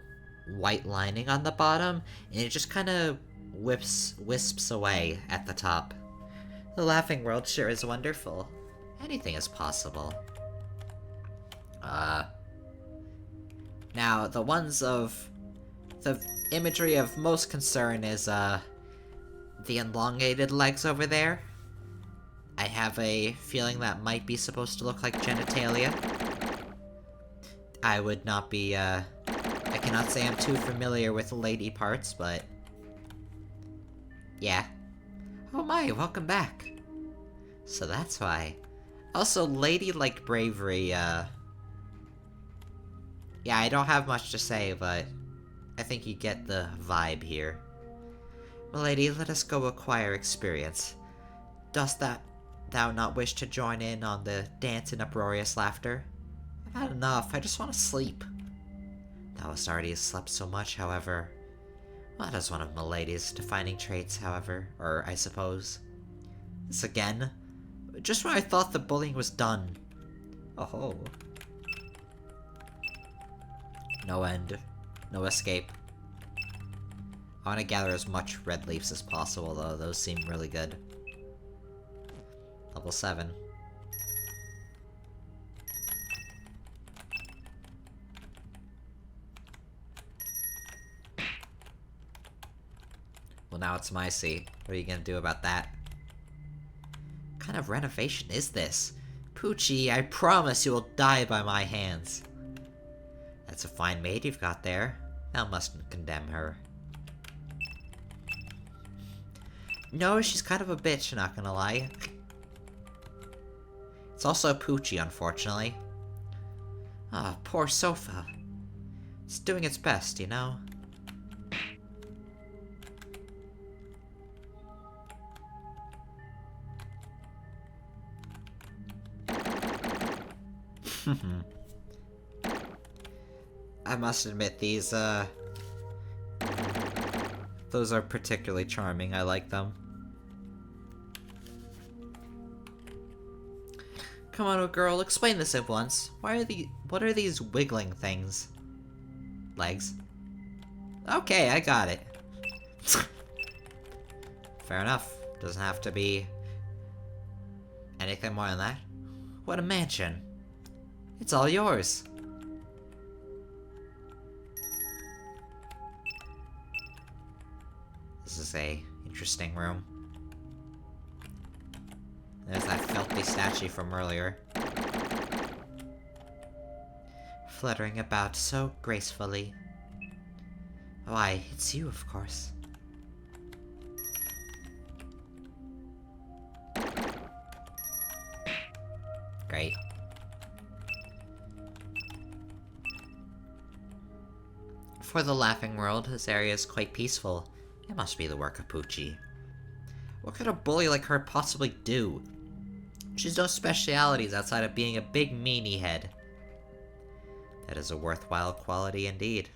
white lining on the bottom, and it just kind of wisps away at the top. The laughing world sure is wonderful. Anything is possible. Now, the imagery of most concern is, the elongated legs over there. I have a feeling that might be supposed to look like genitalia. I would not be, I cannot say I'm too familiar with lady parts, but... yeah. Oh my, welcome back. So that's why. Also, ladylike bravery, yeah, I don't have much to say, but I think you get the vibe here. Milady, let us go acquire experience. Dost thou not wish to join in on the dance and uproarious laughter? I've had enough, I just want to sleep. Thou hast already slept so much, however. Well, that is one of Milady's defining traits, however, or I suppose. This again? Just when I thought the bullying was done. Oh. No end. No escape. I want to gather as much red leaves as possible, though. Those seem really good. Level 7. Well, now it's my seat. What are you gonna do about that? What kind of renovation is this? Poochie, I promise you will die by my hands. That's a fine maid you've got there. Thou mustn't condemn her. No, she's kind of a bitch, not gonna lie. It's also Poochie, unfortunately. Ah, poor sofa. It's doing its best, you know? I must admit, those are particularly charming. I like them. Come on, girl, explain this at once. What are these wiggling things? Legs? Okay, I got it. Fair enough. Doesn't have to be anything more than that. What a mansion. It's all yours. This is a interesting room. There's that filthy statue from earlier. Fluttering about so gracefully. Why, it's you, of course. Great. For the laughing world, this area is quite peaceful. It must be the work of Poochie. What could a bully like her possibly do? She's no specialities outside of being a big meanie head. That is a worthwhile quality indeed.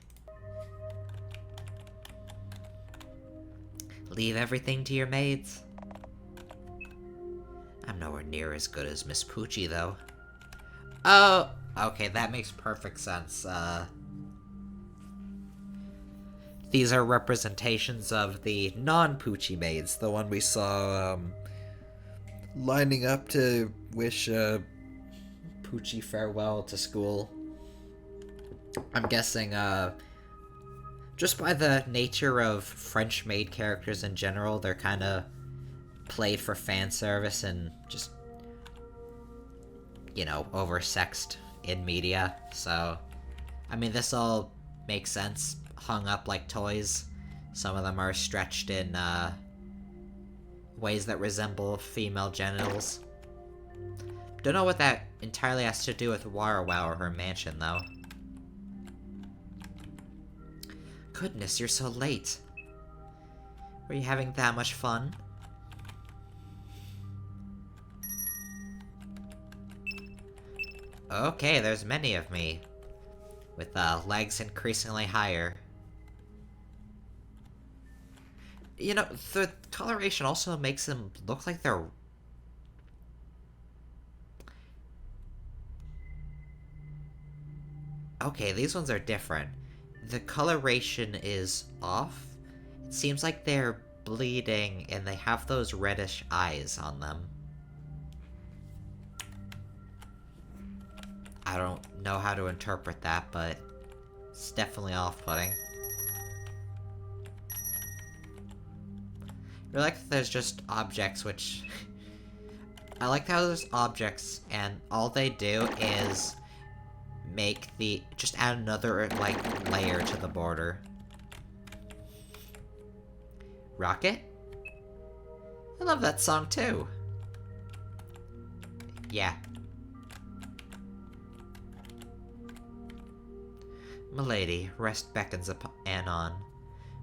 Leave everything to your maids. I'm nowhere near as good as Miss Poochie, though. Oh, okay, that makes perfect sense. These are representations of the non-Poochie maids, the one we saw, lining up to wish, Poochie farewell to school. I'm guessing, just by the nature of French maid characters in general, they're kinda played for fan service and just, you know, oversexed in media, so, I mean, this all makes sense. Hung up like toys. Some of them are stretched in ways that resemble female genitals. Don't know what that entirely has to do with Warawau or her mansion, though. Goodness, you're so late. Were you having that much fun? Okay, there's many of me. With legs increasingly higher. You know, the coloration also makes them look like they're... Okay, these ones are different. The coloration is off. It seems like they're bleeding and they have those reddish eyes on them. I don't know how to interpret that, but it's definitely off-putting. I like that there's just objects which... I like how there's objects and all they do is make the... just add another, like, layer to the border. Rocket? I love that song too. Yeah. Milady, rest beckons anon.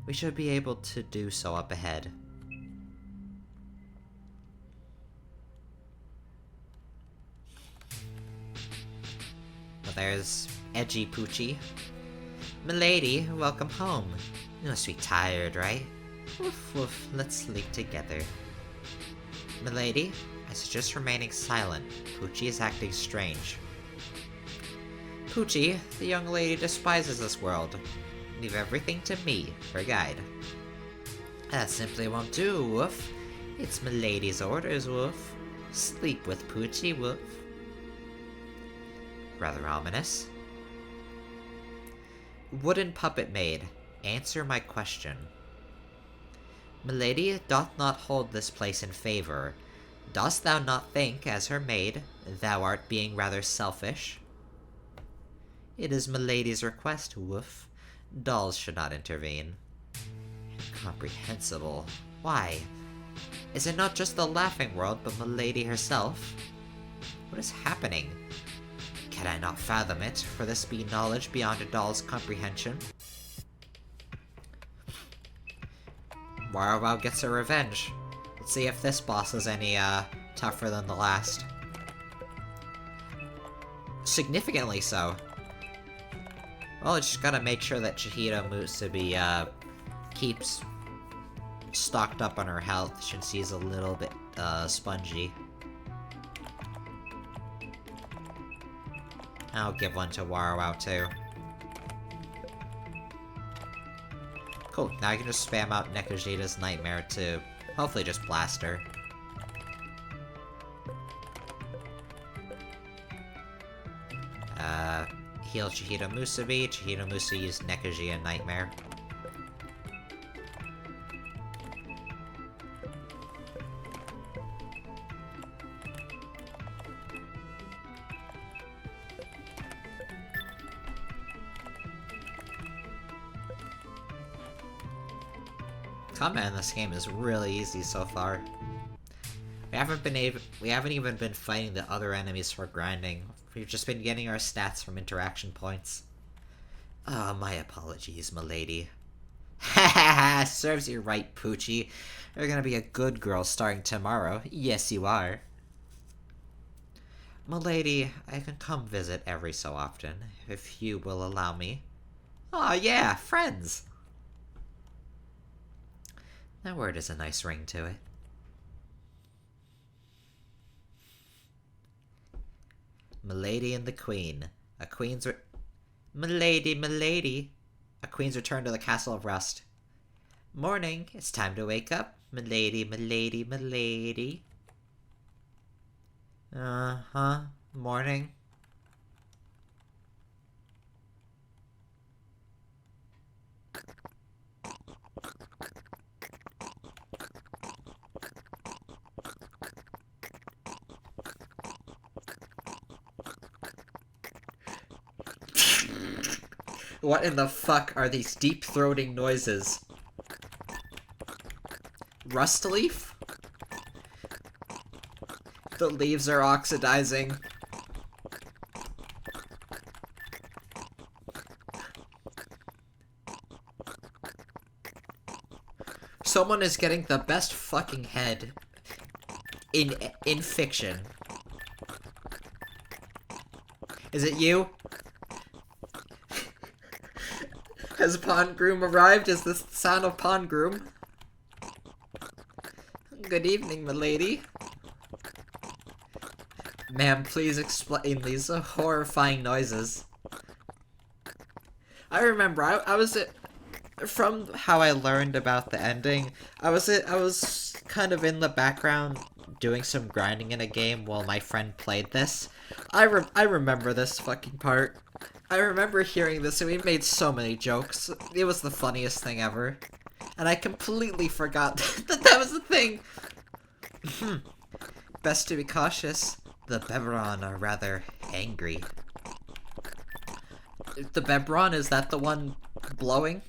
We should be able to do so up ahead. Well, there's edgy Poochie. Milady, welcome home. You must be tired, right? Woof woof, let's sleep together. Milady, I suggest remaining silent. Poochie is acting strange. Poochie, the young lady despises this world. Leave everything to me, her guide. That simply won't do, Woof. It's Milady's orders, Woof. Sleep with Poochie, Woof. Rather ominous. Wooden puppet maid, answer my question. Milady doth not hold this place in favour. Dost thou not think, as her maid, thou art being rather selfish? It is Milady's request, Woof. Dolls should not intervene. Incomprehensible. Why? Is it not just the laughing world, but Milady herself? What is happening? Can I not fathom it, for this be knowledge beyond a doll's comprehension? Warawau gets her revenge. Let's see if this boss is any, tougher than the last. Significantly so. Well, I just gotta make sure that Chihiro Musubi, keeps stocked up on her health since she's a little bit, spongy. I'll give one to Warau too. Cool, now I can just spam out Nekojita's Nightmare to hopefully just blast her. Heal Chihiro Musubi. Chihiro Musubi used Nekojita Nightmare. Combat in this game is really easy so far. We haven't even been fighting the other enemies for grinding. We've just been getting our stats from interaction points. Ah, my apologies, milady. Ha ha ha! Serves you right, Poochie. You're gonna be a good girl starting tomorrow. Yes, you are. Milady, I can come visit every so often, if you will allow me. Aw, yeah, friends! That word has a nice ring to it. Milady and the Queen. Milady, milady. A queen's return to the Castle of Rust. Morning, it's time to wake up. Milady, milady, milady. Uh-huh. Morning. What in the fuck are these deep-throating noises? Rust leaf? The leaves are oxidizing. Someone is getting the best fucking head in fiction. Is it you? Has Pond Groom arrived? Is this the sound of Pond Groom? Good evening, milady. Ma'am, please explain these horrifying noises. I remember, I was from how I learned about the ending, I was kind of in the background doing some grinding in a game while my friend played this. I remember this fucking part. I remember hearing this and we made so many jokes. It was the funniest thing ever. And I completely forgot that was the thing. Best to be cautious. The Beberon are rather angry. The Beberon, is that the one blowing?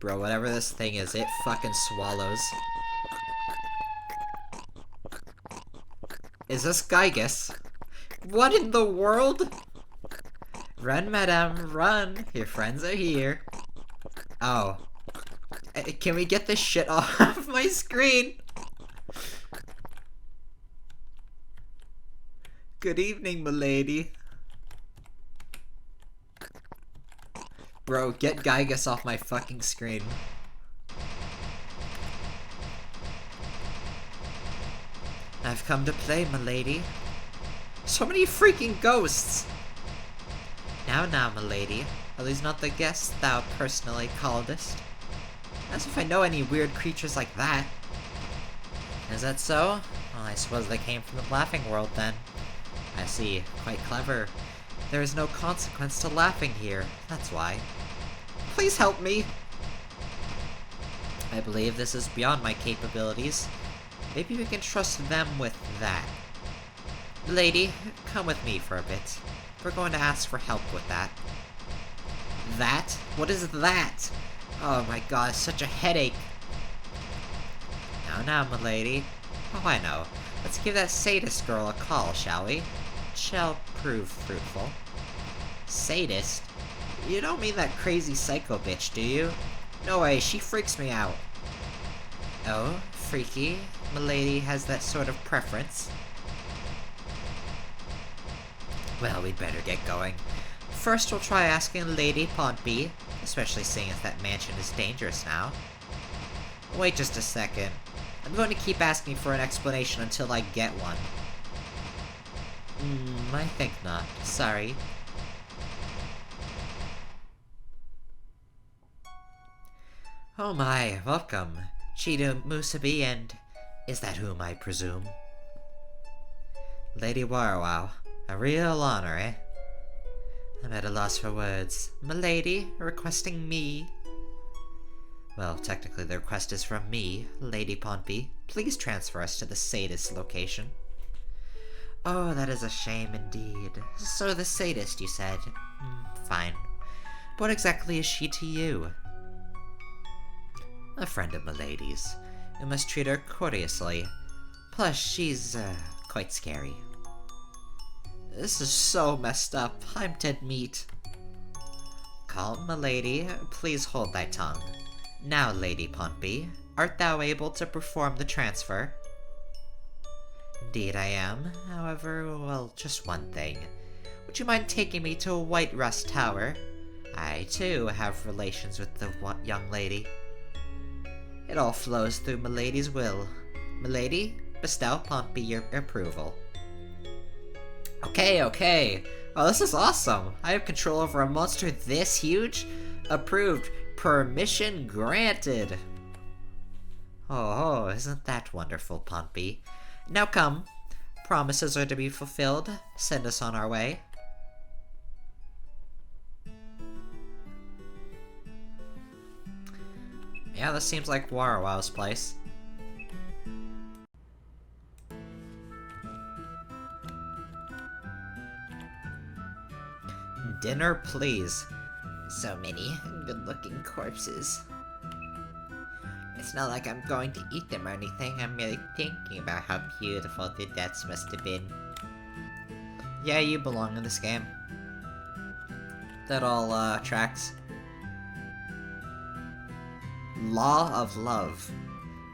Bro, whatever this thing is, it fucking swallows. Is this Gygus? What in the world? Run, madame, run. Your friends are here. Oh. Can we get this shit off my screen? Good evening, milady. Bro, get Gygus off my fucking screen. I've come to play, milady. So many freaking ghosts! Now, milady, are these not the guests thou personally calledest? As if I know any weird creatures like that. Is that so? Well, I suppose they came from the laughing world then. I see. Quite clever. There is no consequence to laughing here. That's why. Please help me! I believe this is beyond my capabilities. Maybe we can trust them with that. Lady, come with me for a bit. We're going to ask for help with that. That? What is that? Oh my god, such a headache. Now, milady. Oh, I know. Let's give that sadist girl a call, shall we? It shall prove fruitful. Sadist? You don't mean that crazy psycho bitch, do you? No way, she freaks me out. Oh, freaky? Milady has that sort of preference. Well, we'd better get going. First, we'll try asking Lady Pontby, especially seeing as that mansion is dangerous now. Wait just a second. I'm going to keep asking for an explanation until I get one. I think not. Sorry. Oh my, welcome. Chidu Musabi, and is that whom I presume? Lady Warau, a real honor, eh? I'm at a loss for words. Milady, requesting me? Well, technically the request is from me, Lady Pontby. Please transfer us to the sadist location. Oh, that is a shame indeed. So the sadist, you said? Fine. What exactly is she to you? A friend of Milady's. You must treat her courteously. Plus, she's, quite scary. This is so messed up. I'm dead meat. Calm, milady. Please hold thy tongue. Now, Lady Pontby, art thou able to perform the transfer? Indeed I am. However, well, just one thing. Would you mind taking me to White Rust Tower? I, too, have relations with the young lady. It all flows through Milady's will. Milady, bestow Pontby your approval. Okay. Oh, this is awesome. I have control over a monster this huge? Approved. Permission granted. Oh, isn't that wonderful, Pontby? Now come. Promises are to be fulfilled. Send us on our way. Yeah, this seems like Warawau's place. Dinner, please. So many good-looking corpses. It's not like I'm going to eat them or anything. I'm merely thinking about how beautiful the deaths must have been. Yeah, you belong in this game. That all, tracks. Law of love.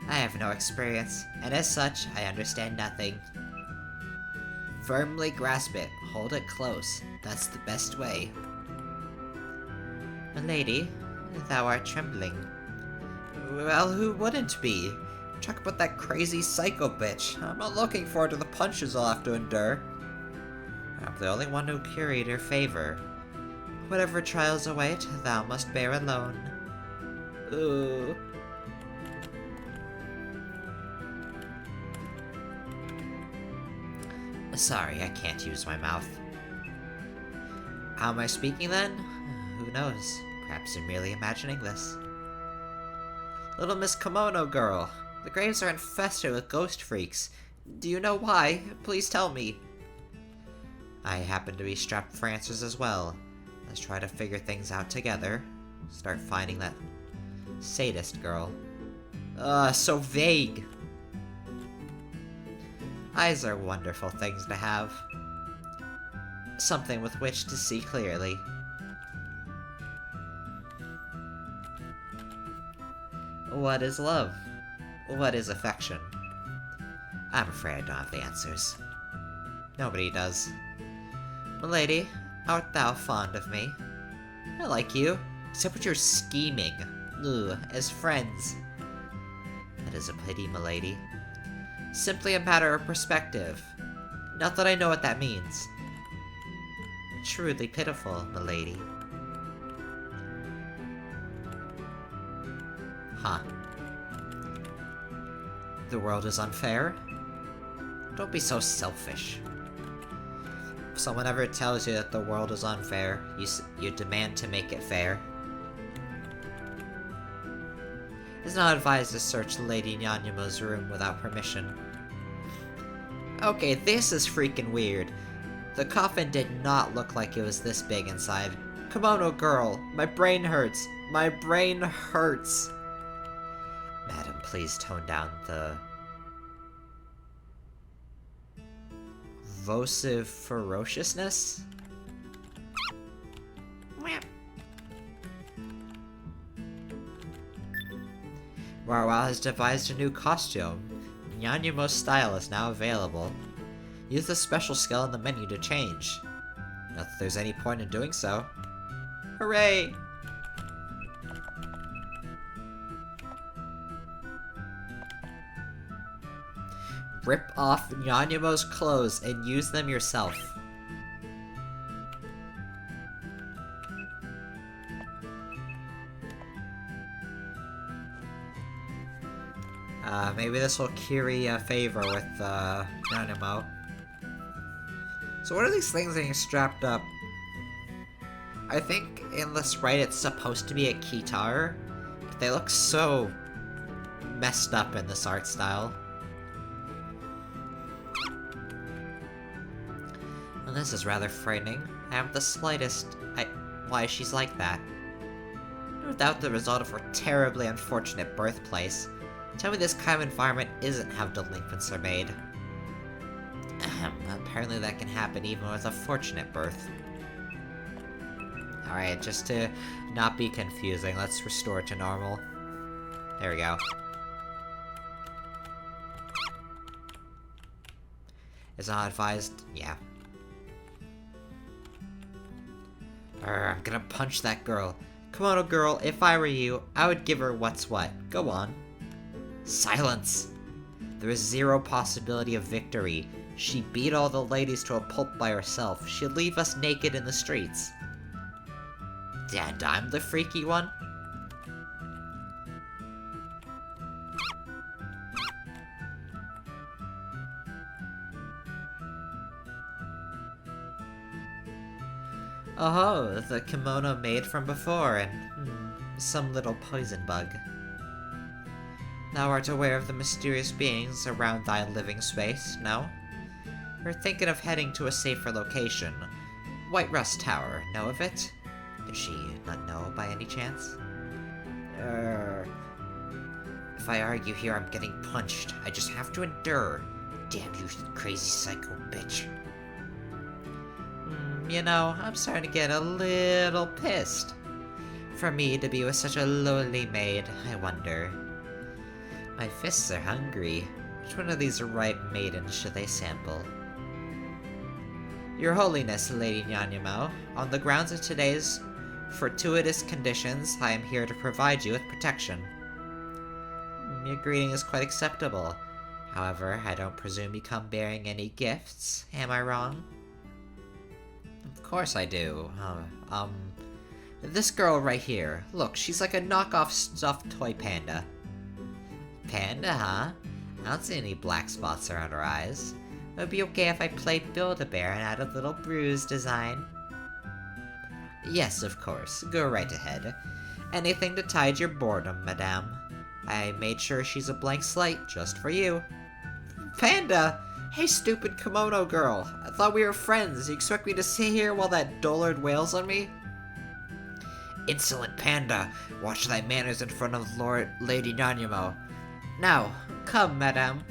I have no experience, and as such, I understand nothing. Firmly grasp it. Hold it close. That's the best way. Milady, thou art trembling. Well, who wouldn't be? Talk about that crazy psycho bitch. I'm not looking forward to the punches I'll have to endure. I'm the only one who curried her favor. Whatever trials await, thou must bear alone. Ooh. Sorry, I can't use my mouth. How am I speaking then? Who knows? Perhaps I'm merely imagining this. Little Miss Kimono Girl, the graves are infested with ghost freaks. Do you know why? Please tell me. I happen to be strapped for answers as well. Let's try to figure things out together. Start finding that sadist girl. So vague. Eyes are wonderful things to have. Something with which to see clearly. What is love? What is affection? I'm afraid I don't have the answers. Nobody does. Milady, art thou fond of me? I like you, except when you're scheming. Ugh, as friends. That is a pity, milady. Simply a matter of perspective. Not that I know what that means. Truly pitiful, milady. Huh. The world is unfair? Don't be so selfish. If someone ever tells you that the world is unfair, you demand to make it fair. It's not advised to search Lady Nyanyamo's room without permission. Okay, this is freaking weird. The coffin did not look like it was this big inside. Kimono girl, my brain hurts. My brain hurts. Madam, please tone down the vociferousness? ferociousness? Warau has devised a new costume. Nyanyamo's style is now available. Use the special skill in the menu to change. Not that there's any point in doing so. Hooray! Rip off Nyanyamo's clothes and use them yourself. Maybe this will curry a favor with, Nanyamo. So what are these things being strapped up? I think in this right it's supposed to be a guitar, but they look so messed up in this art style. Well, this is rather frightening. I haven't the slightest why she's like that. No doubt the result of her terribly unfortunate birthplace. Tell me this kind of environment isn't how delinquents are made. Apparently that can happen even with a fortunate birth. Alright, just to not be confusing, let's restore it to normal. There we go. Is not advised? Yeah. I'm gonna punch that girl. Kimono girl, if I were you, I would give her what's what. Go on. Silence! There is zero possibility of victory. She beat all the ladies to a pulp by herself. She'd leave us naked in the streets. And I'm the freaky one? Oh, the kimono made from before, and some little poison bug. Thou art aware of the mysterious beings around thy living space, no? We're thinking of heading to a safer location. White Rust Tower, know of it? Does she not know by any chance? If I argue here, I'm getting punched. I just have to endure. Damn you, crazy psycho bitch. You know, I'm starting to get a little pissed. For me to be with such a lowly maid, I wonder. My fists are hungry. Which one of these ripe maidens should they sample? Your Holiness, Lady Nyanyamo, on the grounds of today's fortuitous conditions, I am here to provide you with protection. Your greeting is quite acceptable. However, I don't presume you come bearing any gifts. Am I wrong? Of course I do. This girl right here. Look, she's like a knockoff stuffed toy panda. Panda, huh? I don't see any black spots around her eyes. It would be okay if I played Build-A-Bear and add a little bruise design. Yes, of course. Go right ahead. Anything to tide your boredom, madame. I made sure she's a blank slate just for you. Panda! Hey, stupid kimono girl. I thought we were friends. You expect me to sit here while that dullard wails on me? Insolent panda! Watch thy manners in front of Lady Nanyamo. Now, come, madame.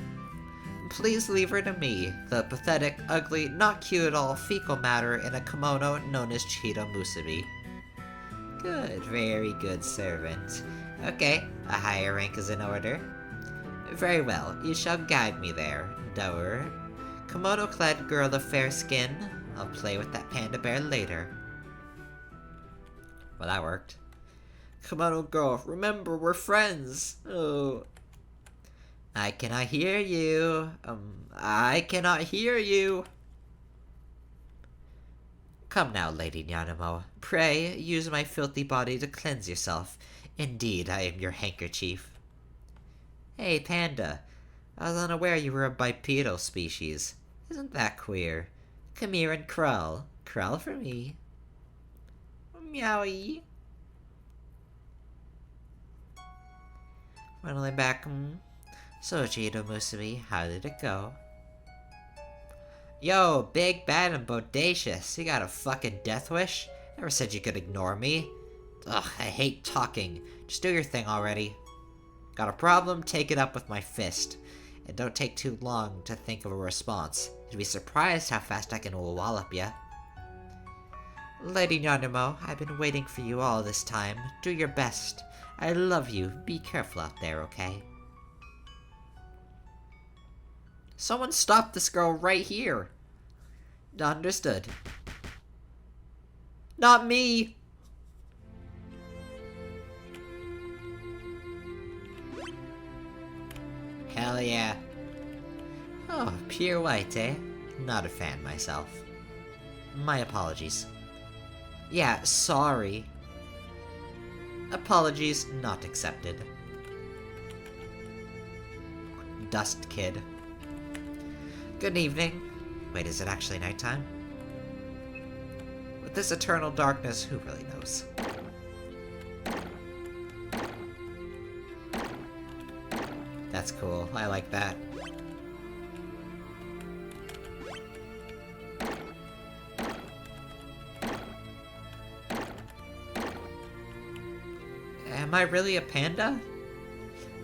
Please leave her to me, the pathetic, ugly, not cute at all fecal matter in a kimono known as Cheeto Musubi. Good, very good servant. Okay, a higher rank is in order. Very well, you shall guide me there, dour. Kimono-clad girl of fair skin. I'll play with that panda bear later. Well, that worked. Kimono girl, remember, we're friends! Oh. I cannot hear you. I cannot hear you. Come now, Lady Nyanamo. Pray, use my filthy body to cleanse yourself. Indeed, I am your handkerchief. Hey, Panda. I was unaware you were a bipedal species. Isn't that queer? Come here and crawl. Crawl for me. Meowie. Finally back. So, Cheeto Musubi, how did it go? Yo, big, bad, and bodacious. You got a fucking death wish? Never said you could ignore me. Ugh, I hate talking. Just do your thing already. Got a problem? Take it up with my fist. And don't take too long to think of a response. You'd be surprised how fast I can wallop ya. Lady Nyanamo, I've been waiting for you all this time. Do your best. I love you. Be careful out there, okay? Someone stop this girl right here. Understood. Not me! Hell yeah. Oh, pure white, eh? Not a fan myself. My apologies. Yeah, sorry. Apologies not accepted. Dust Kid. Good evening. Wait, is it actually nighttime? With this eternal darkness, who really knows? That's cool. I like that. Am I really a panda?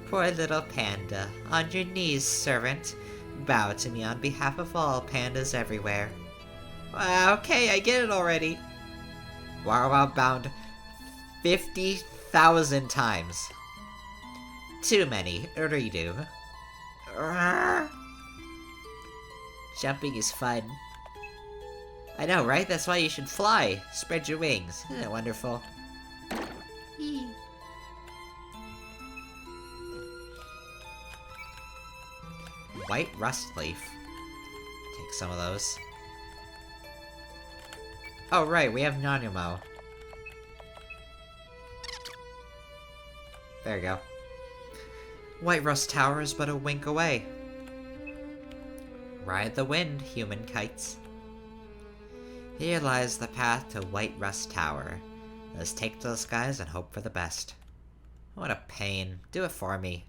Poor little panda. On your knees, servant. Bow to me on behalf of all pandas everywhere. Okay, I get it already. Warawau bound 50,000 times. Too many. Redo. Jumping is fun. I know, right? That's why you should fly. Spread your wings. Isn't it wonderful? White rust leaf. Take some of those. Oh right, we have Nanyumo. There you go. White Rust Tower is but a wink away. Ride the wind, human kites. Here lies the path to White Rust Tower. Let's take to the skies and hope for the best. What a pain. Do it for me.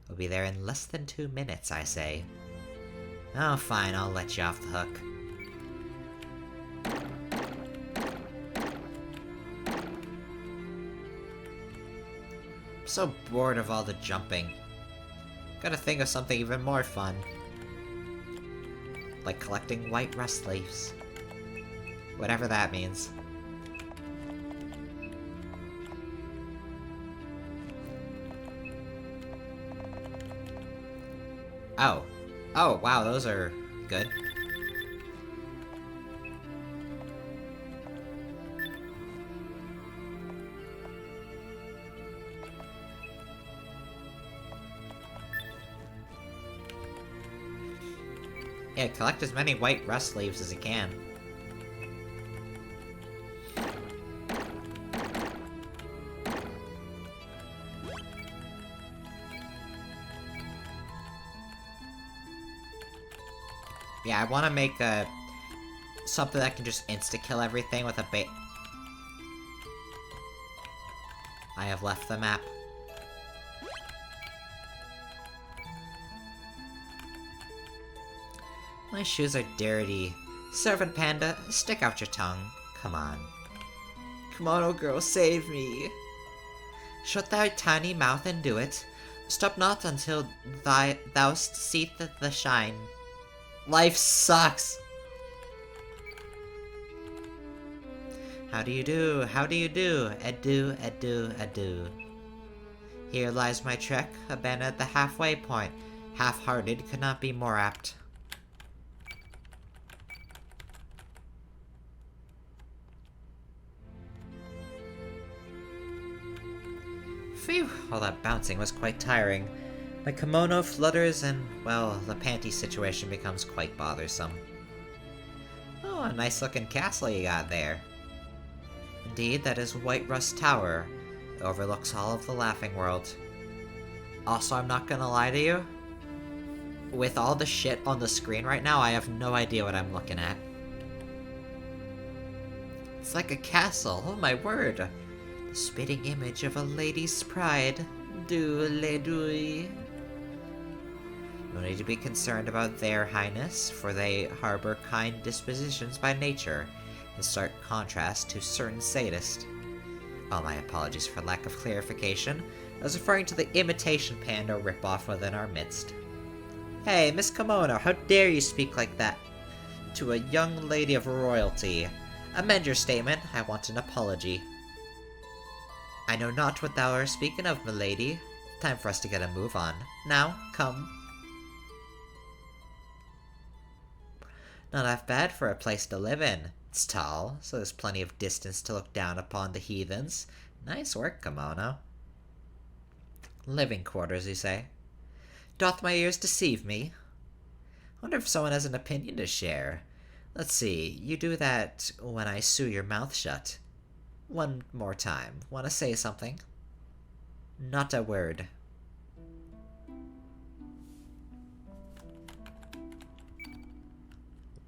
We'll be there in less than 2 minutes, I say. Oh, fine, I'll let you off the hook. I'm so bored of all the jumping. Gotta think of something even more fun. Like collecting white rust leaves. Whatever that means. Oh. Oh, wow, those are good. Yeah, collect as many white rust leaves as you can. Yeah, I want to make something that can just insta-kill everything with a bait. I have left the map. My shoes are dirty. Servant Panda, stick out your tongue. Come on. Kimono girl, save me. Shut thy tiny mouth and do it. Stop not until thou seest the shine. Life sucks! How do you do? How do you do? Adieu, adieu, adieu. Here lies my trek, abandoned at the halfway point. Half-hearted could not be more apt. Phew, all that bouncing was quite tiring. My kimono flutters and, well, the panty situation becomes quite bothersome. Oh, nice looking castle you got there. Indeed, that is White Rust Tower. It overlooks all of the Laughing World. Also, I'm not gonna lie to you. With all the shit on the screen right now, I have no idea what I'm looking at. It's like a castle, oh my word! The spitting image of a lady's pride. No need to be concerned about their highness, for they harbor kind dispositions by nature, in stark contrast to certain sadists. Oh, my apologies for lack of clarification. I was referring to the imitation panda ripoff within our midst. Hey, Miss Kimono, how dare you speak like that to a young lady of royalty? Amend your statement. I want an apology. I know not what thou art speaking of, milady. Time for us to get a move on. Now, come. Not half bad for a place to live in. It's tall, so there's plenty of distance to look down upon the heathens. Nice work, Kimono. Living quarters, you say? Doth my ears deceive me? Wonder if someone has an opinion to share. Let's see, you do that when I sew your mouth shut. One more time. Want to say something? Not a word.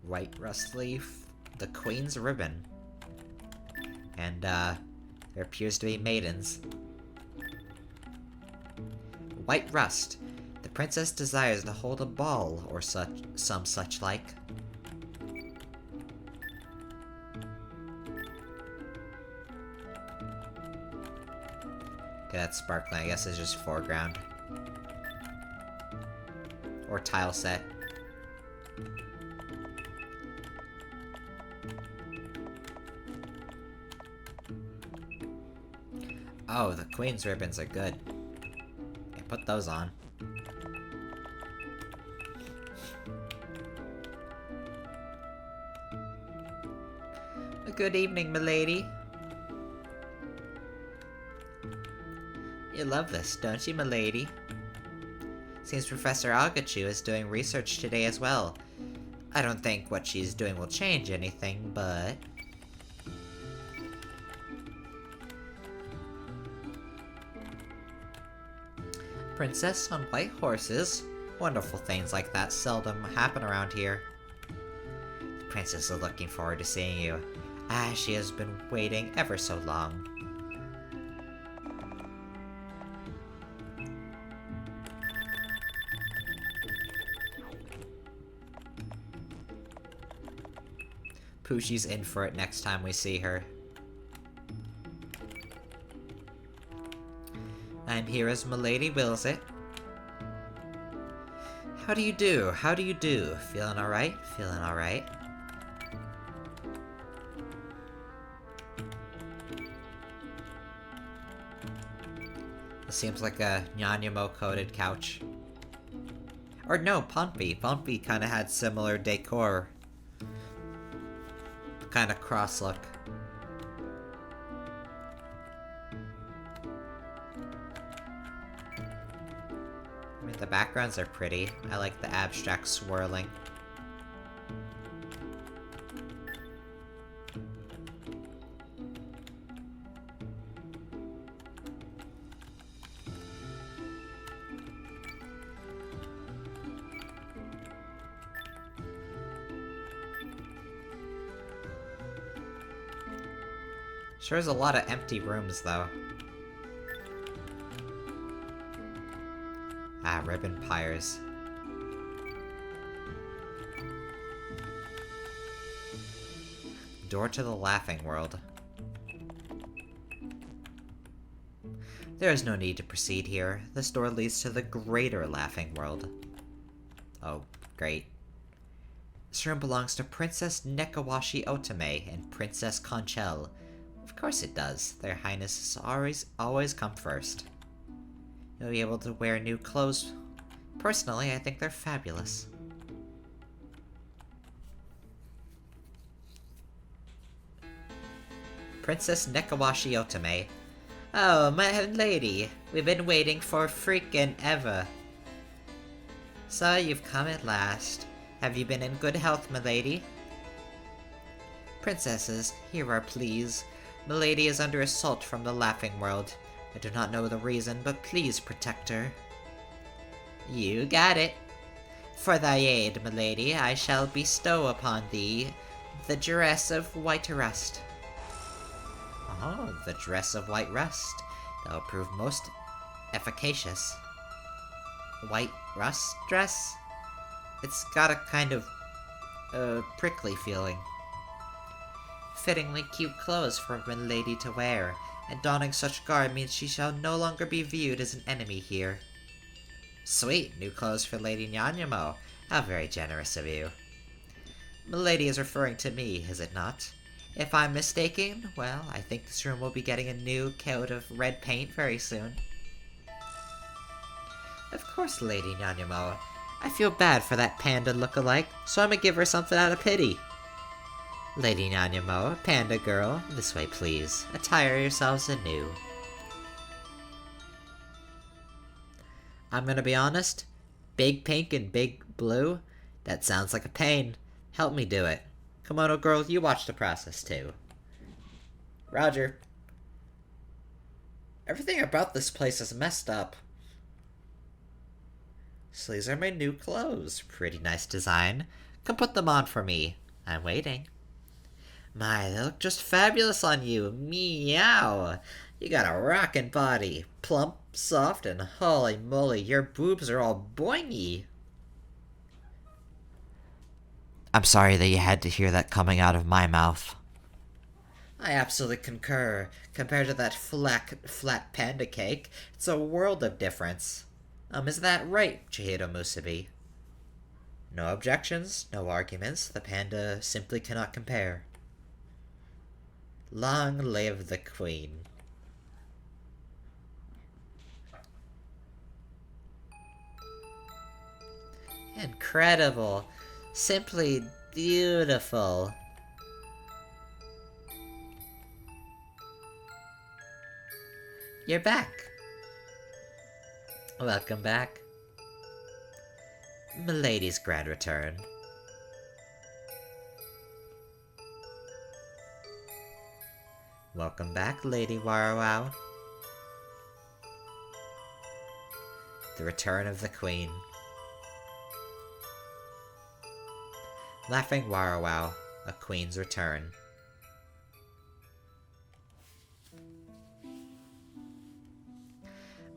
White rust leaf, the Queen's ribbon. And, there appears to be maidens. White rust. The princess desires to hold a ball, or some such like. Okay, that's sparkling, I guess it's just foreground. Or tile set. Oh, the Queen's ribbons are good. Yeah, put those on. Good evening, milady. You love this, don't you, milady? Seems Professor Agachu is doing research today as well. I don't think what she's doing will change anything, but... Princess on white horses? Wonderful things like that seldom happen around here. The princess is looking forward to seeing you. She has been waiting ever so long. Pushi's in for it next time we see her. I'm here as milady wills it. How do you do? How do you do? Feeling alright? Feeling alright? This seems like a Nyanyamo-coated couch. Or no, Pompey. Pompey kinda had similar decor. Kinda cross look. I mean, the backgrounds are pretty. I like the abstract swirling. Sure is a lot of empty rooms, though. Ribbon pyres. Door to the Laughing World. There is no need to proceed here. This door leads to the Greater Laughing World. Oh, great. This room belongs to Princess Nekawashi Otome and Princess Conchel. Of course it does. Their highnesses always come first. You'll be able to wear new clothes. Personally, I think they're fabulous. Princess Nekawashi Otome. Oh, my lady. We've been waiting for freaking ever. So, you've come at last. Have you been in good health, my lady? Princesses, hear our pleas. Milady is under assault from the Laughing World. I do not know the reason, but please protect her. You got it. For thy aid, milady, I shall bestow upon thee the dress of white rust. Oh, the dress of white rust. That will prove most efficacious. White rust dress? It's got a kind of, prickly feeling. Fittingly cute clothes for milady to wear, and donning such garb means she shall no longer be viewed as an enemy here. Sweet, new clothes for Lady Nyanyamo. How very generous of you. Milady is referring to me, is it not? If I'm mistaken, well, I think this room will be getting a new coat of red paint very soon. Of course, Lady Nyanyamo. I feel bad for that panda look-alike, so I'm gonna give her something out of pity. Lady Nyanyamo, panda girl, this way please. Attire yourselves anew. I'm gonna be honest, big pink and big blue, that sounds like a pain. Help me do it. Kimono girl, you watch the process too. Roger. Everything about this place is messed up. So these are my new clothes. Pretty nice design. Come put them on for me. I'm waiting. My, they look just fabulous on you. Meow. You got a rockin' body. Plump, soft, and holy moly, your boobs are all boingy. I'm sorry that you had to hear that coming out of my mouth. I absolutely concur. Compared to that flat panda cake, it's a world of difference. Is that right, Chihiro Musubi? No objections, no arguments. The panda simply cannot compare. Long live the queen. Incredible. Simply beautiful. You're back. Welcome back. Milady's grand return. Welcome back, Lady Warau. The return of the Queen. Laughing Warawau, a Queen's return.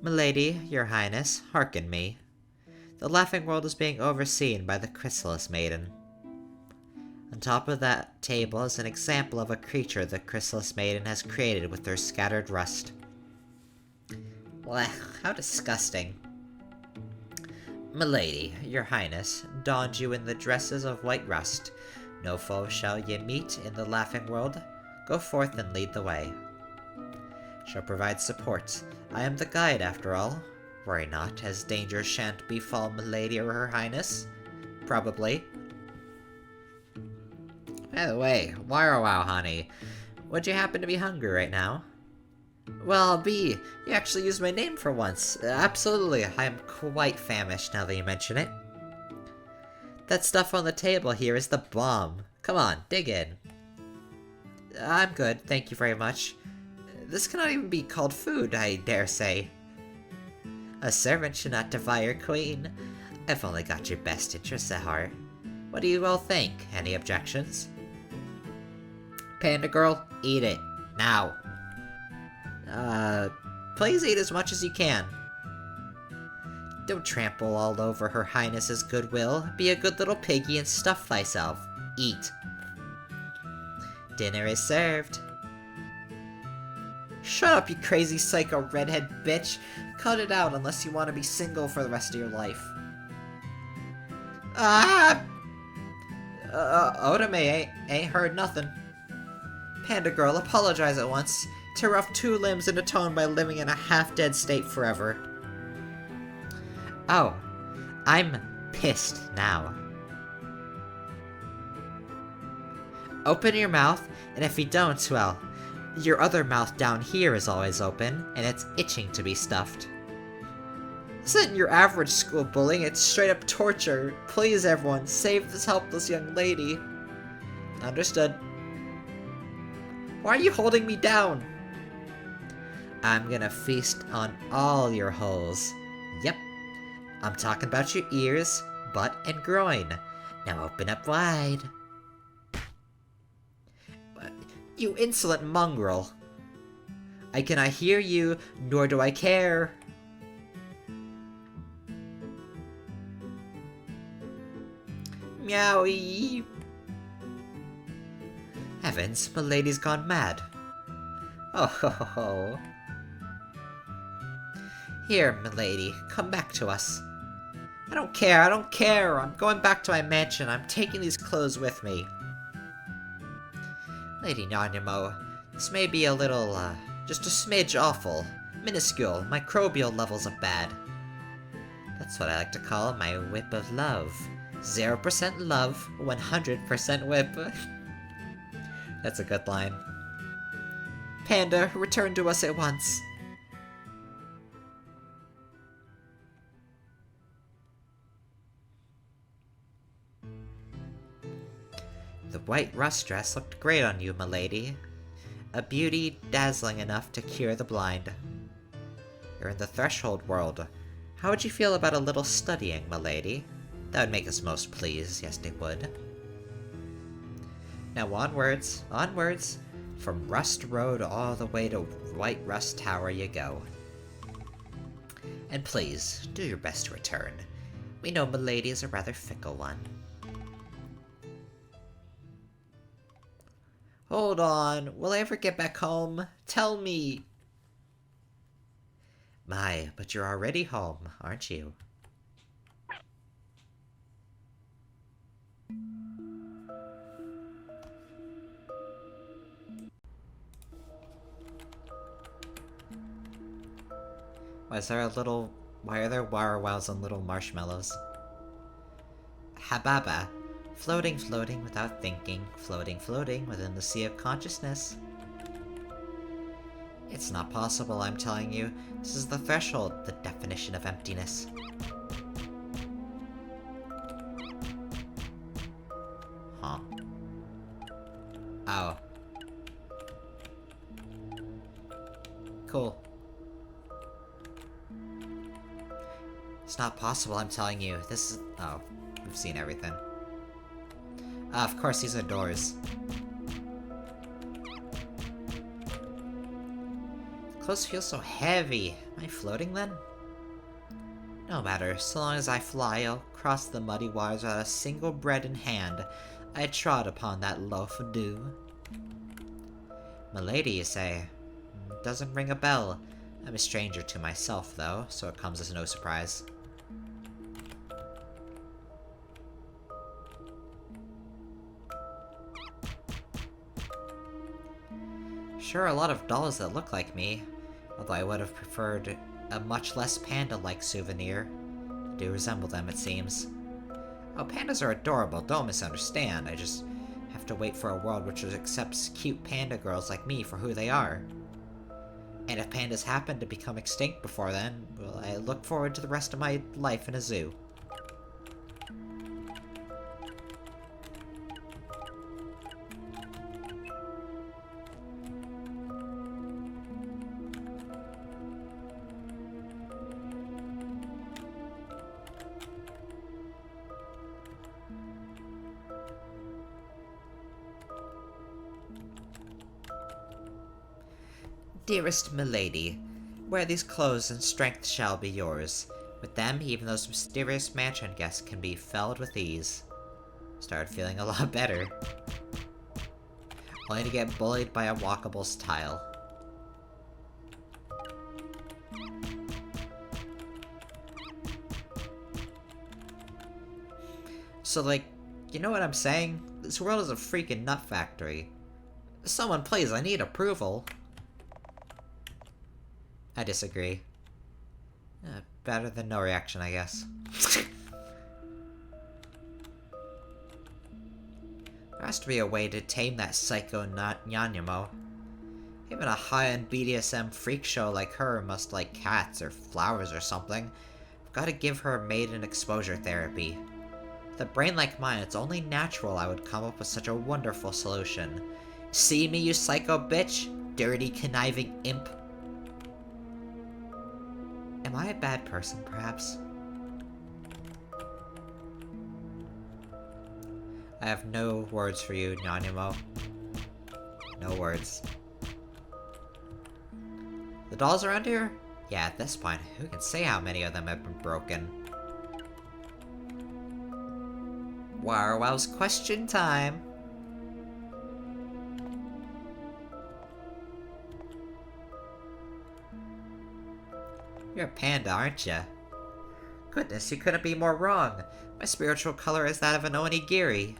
Milady, your highness, hearken me. The Laughing World is being overseen by the Chrysalis Maiden. On top of that table is an example of a creature the Chrysalis Maiden has created with her scattered rust. Blech, how disgusting. Milady, your highness, donned you in the dresses of white rust. No foe shall ye meet in the Laughing World. Go forth and lead the way. Shall provide support. I am the guide, after all. Worry not, as danger shan't befall Milady or her highness. Probably. By the way, Warawau, honey, would you happen to be hungry right now? Well, B, you actually used my name for once. Absolutely, I am quite famished now that you mention it. That stuff on the table here is the bomb. Come on, dig in. I'm good, thank you very much. This cannot even be called food, I dare say. A servant should not defy your queen. I've only got your best interests at heart. What do you all think? Any objections? Panda girl, eat it. Now. Please eat as much as you can. Don't trample all over her highness's goodwill. Be a good little piggy and stuff thyself. Eat. Dinner is served. Shut up, you crazy psycho redhead bitch. Cut it out unless you want to be single for the rest of your life. Ah! Otome ain't heard nothing. Panda girl, apologize at once. Tear off 2 limbs and atone by living in a half-dead state forever. Oh, I'm pissed now. Open your mouth, and if you don't, well, your other mouth down here is always open, and it's itching to be stuffed. This isn't your average school bullying, it's straight up torture. Please everyone, save this helpless young lady. Understood. Why are you holding me down? I'm gonna feast on all your holes. Yep, I'm talking about your ears, butt, and groin. Now open up wide. You insolent mongrel. I cannot hear you, nor do I care. Meowie. Heavens, milady's gone mad. Oh ho ho ho. Here, milady, come back to us. I don't care, I'm going back to my mansion, I'm taking these clothes with me. Lady Nanyamo, this may be a little, just a smidge awful. Minuscule, microbial levels of bad. That's what I like to call my whip of love. 0% love, 100% whip. That's a good line. Panda, return to us at once. The white rust dress looked great on you, milady. A beauty dazzling enough to cure the blind. You're in the threshold world. How would you feel about a little studying, milady? That would make us most pleased, yes they would. Now onwards, onwards, from Rust Road all the way to White Rust Tower you go. And please, do your best to return. We know milady is a rather fickle one. Hold on, will I ever get back home? Tell me! My, but you're already home, aren't you? Why are there Warawows on little marshmallows? Hababa. Floating, floating without thinking. Floating, floating within the sea of consciousness. It's not possible, I'm telling you. This is the threshold, the definition of emptiness. Huh. Oh. Cool. It's not possible, I'm telling you. This is... Oh. We've seen everything. Of course, these are doors. The clothes feel so heavy. Am I floating then? No matter, so long as I fly, I'll cross the muddy waters without a single bread in hand. I trod upon that loaf of dew. Milady, you say? Doesn't ring a bell. I'm a stranger to myself, though, so it comes as no surprise. Sure, a lot of dolls that look like me, although I would have preferred a much less panda-like souvenir. I do resemble them, it seems. Oh, pandas are adorable, don't misunderstand. I just have to wait for a world which accepts cute panda girls like me for who they are. And if pandas happen to become extinct before then, well, I look forward to the rest of my life in a zoo. Dearest milady, wear these clothes and strength shall be yours. With them, even those mysterious mansion guests can be felled with ease. Started feeling a lot better. Only to get bullied by a walkable's tile. So, like, you know what I'm saying? This world is a freaking nut factory. Someone please, I need approval. I disagree. Better than no reaction, I guess. There has to be a way to tame that psycho Nanyamo. Even a high-end BDSM freak show like her must like cats or flowers or something. I've gotta give her maiden exposure therapy. With a brain like mine, it's only natural I would come up with such a wonderful solution. See me, you psycho bitch? Dirty, conniving imp. Am I a bad person, perhaps? I have no words for you, Nanimo. No words. The dolls around here? Yeah, at this point, who can say how many of them have been broken? Warawau's question time! You're a panda, aren't ya? Goodness, you couldn't be more wrong. My spiritual color is that of an onigiri.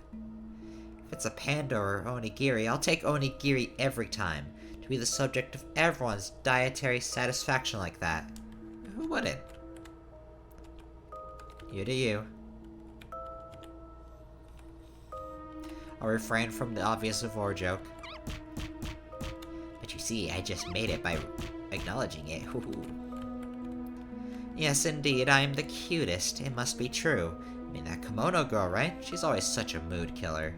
If it's a panda or onigiri, I'll take onigiri every time. To be the subject of everyone's dietary satisfaction like that. Who wouldn't? You do you. I'll refrain from the obvious vor joke. But you see, I just made it by acknowledging it. Yes, indeed, I am the cutest. It must be true. I mean, that kimono girl, right? She's always such a mood killer.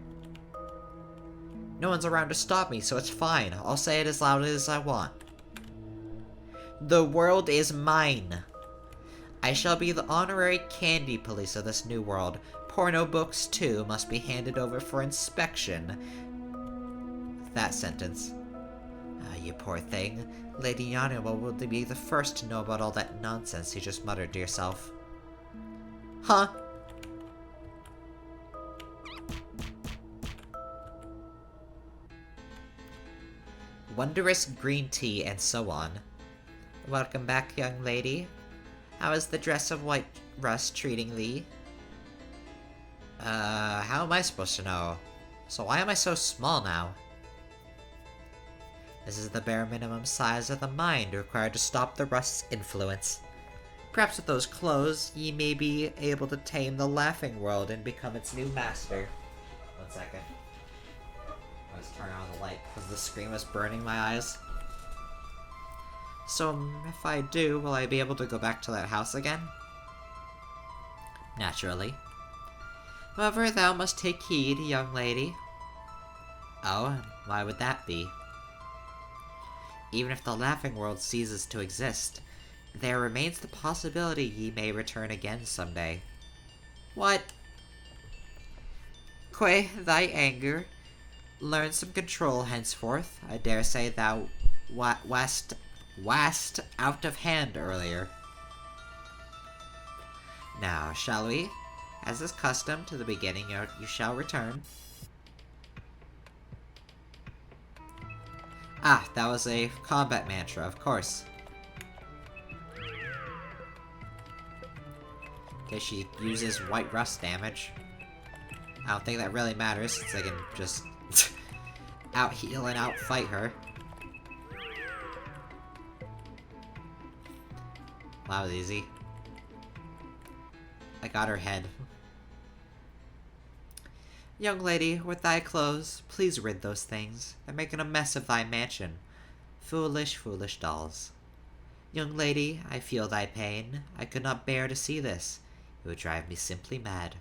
No one's around to stop me, so it's fine. I'll say it as loudly as I want. The world is mine. I shall be the honorary candy police of this new world. Porno books, too, must be handed over for inspection. That sentence. You poor thing. Lady Yanuma will be the first to know about all that nonsense you just muttered to yourself. Huh? Wondrous green tea and so on. Welcome back, young lady. How is the dress of white rust treating thee? How am I supposed to know? So why am I so small now? This is the bare minimum size of the mind required to stop the rust's influence. Perhaps with those clothes, ye may be able to tame the laughing world and become its new master. 1 second. Let's turn on the light because the screen was burning my eyes. So, if I do, will I be able to go back to that house again? Naturally. However, thou must take heed, young lady. Oh, and why would that be? Even if the laughing world ceases to exist, there remains the possibility ye may return again someday. What? Quay thy anger. Learn some control henceforth. I dare say thou wast out of hand earlier. Now, shall we? As is custom, to the beginning you shall return. Ah, that was a combat mantra, of course. Okay, she uses white rust damage. I don't think that really matters, since I can just out-heal and out-fight her. That was easy. I got her head. Young lady, with thy clothes, please rid those things. They're making a mess of thy mansion. Foolish, foolish dolls. Young lady, I feel thy pain. I could not bear to see this. It would drive me simply mad.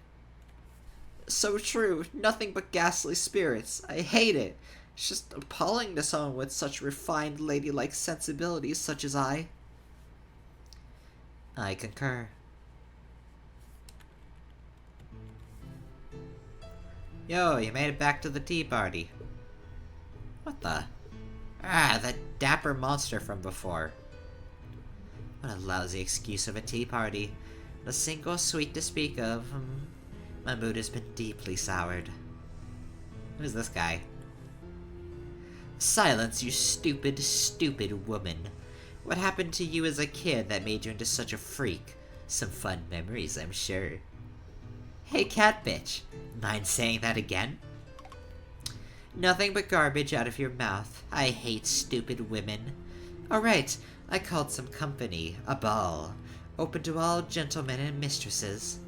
So true. Nothing but ghastly spirits. I hate it. It's just appalling to someone with such refined, ladylike sensibilities such as I. I concur. Yo, you made it back to the tea party. What the? Ah, that dapper monster from before. What a lousy excuse of a tea party. Not a single sweet to speak of. My mood has been deeply soured. Who's this guy? Silence, you stupid, stupid woman. What happened to you as a kid that made you into such a freak? Some fun memories, I'm sure. Hey, cat bitch. Mind saying that again? Nothing but garbage out of your mouth. I hate stupid women. Alright, I called some company. A ball. Open to all gentlemen and mistresses.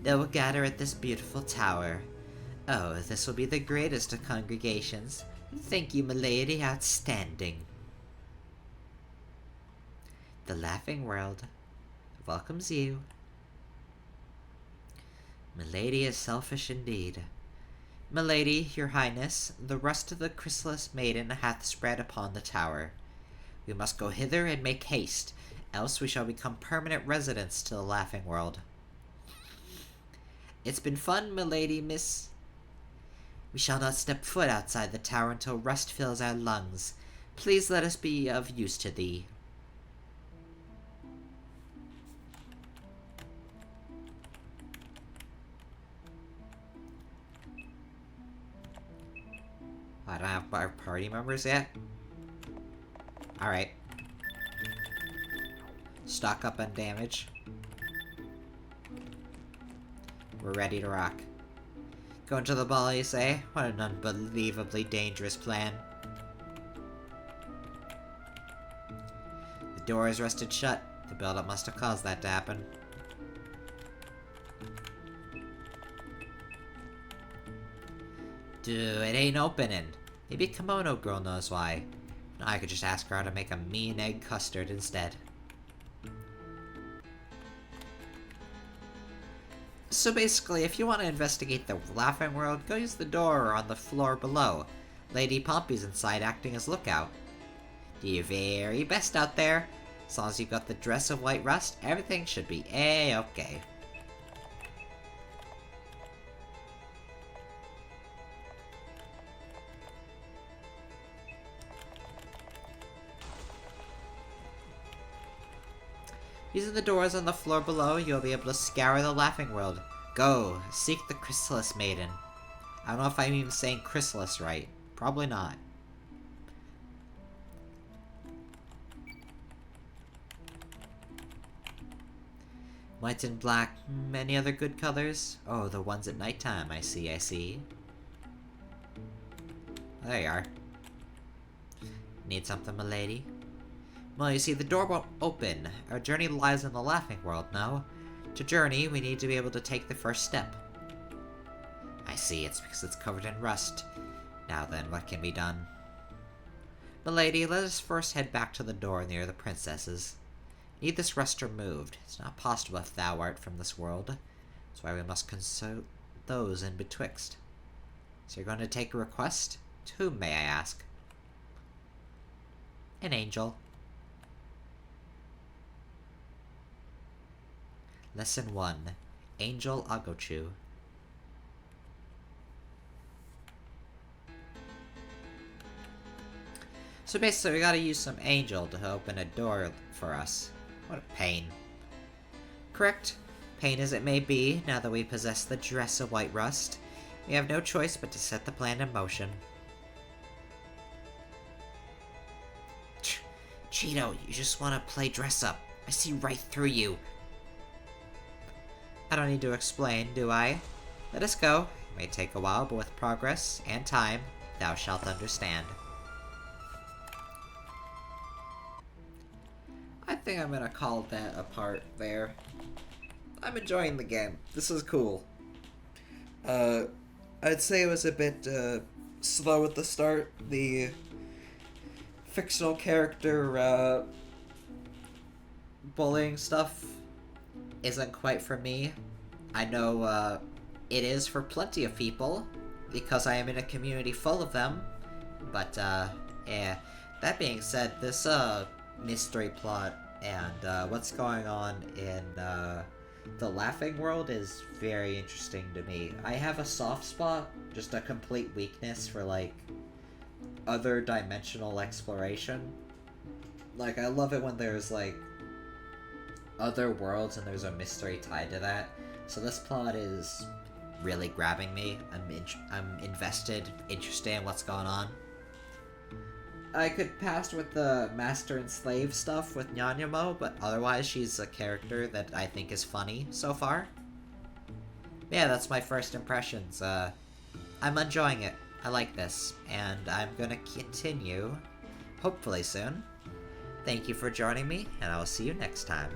They will gather at this beautiful tower. Oh, this will be the greatest of congregations. Thank you, milady. Outstanding. The laughing world welcomes you. Milady is selfish indeed. Milady, your highness, the rust of the chrysalis maiden hath spread upon the tower. We must go hither and make haste, else we shall become permanent residents to the laughing world. It's been fun, milady, miss. We shall not step foot outside the tower until rust fills our lungs. Please let us be of use to thee. I don't have our party members yet? Alright. Stock up on damage. We're ready to rock. Going to the ball, you say? What an unbelievably dangerous plan. The door is rusted shut. The buildup must have caused that to happen. Dude, it ain't opening. Maybe Kimono Girl knows why. No, I could just ask her how to make a mean egg custard instead. So basically, if you want to investigate the Laughing World, go use the door on the floor below. Lady Pompey's inside acting as lookout. Do your very best out there. As long as you've got the dress of white rust, everything should be A-okay. Using the doors on the floor below, you'll be able to scour the Laughing World. Go, seek the Chrysalis Maiden. I don't know if I'm even saying chrysalis right. Probably not. White and black, any other good colors? Oh, the ones at nighttime, I see, I see. There you are. Need something, milady? Well, you see, the door won't open. Our journey lies in the Laughing World, no? To journey, we need to be able to take the first step. I see, it's because it's covered in rust. Now then, what can be done? Milady, let us first head back to the door near the princesses. Need this rust removed. It's not possible if thou art from this world. That's why we must consult those in betwixt. So you're going to take a request? To whom, may I ask? An angel. Lesson 1. Angel Agochu. So basically, we gotta use some angel to open a door for us. What a pain. Correct. Pain as it may be, now that we possess the dress of white rust, we have no choice but to set the plan in motion. Cheeto, you just want to play dress up. I see right through you. I don't need to explain, do I? Let us go. It may take a while, but with progress and time, thou shalt understand. I think I'm gonna call that a part there. I'm enjoying the game. This is cool. I'd say it was a bit slow at the start. The fictional character bullying stuff isn't quite for me. I know it is for plenty of people, because I am in a community full of them. But yeah. That being said, this mystery plot and what's going on in the Laughing World is very interesting to me. I have a soft spot, just a complete weakness for like other dimensional exploration. Like, I love it when there's like other worlds and there's a mystery tied to that. So this plot is really grabbing me. I'm invested, interested in what's going on. I could pass with the master and slave stuff with Nyanyamo, but otherwise she's a character that I think is funny so far. Yeah, that's my first impressions. I'm enjoying it. I like this, and I'm gonna continue, hopefully soon. Thank you for joining me, and I will see you next time.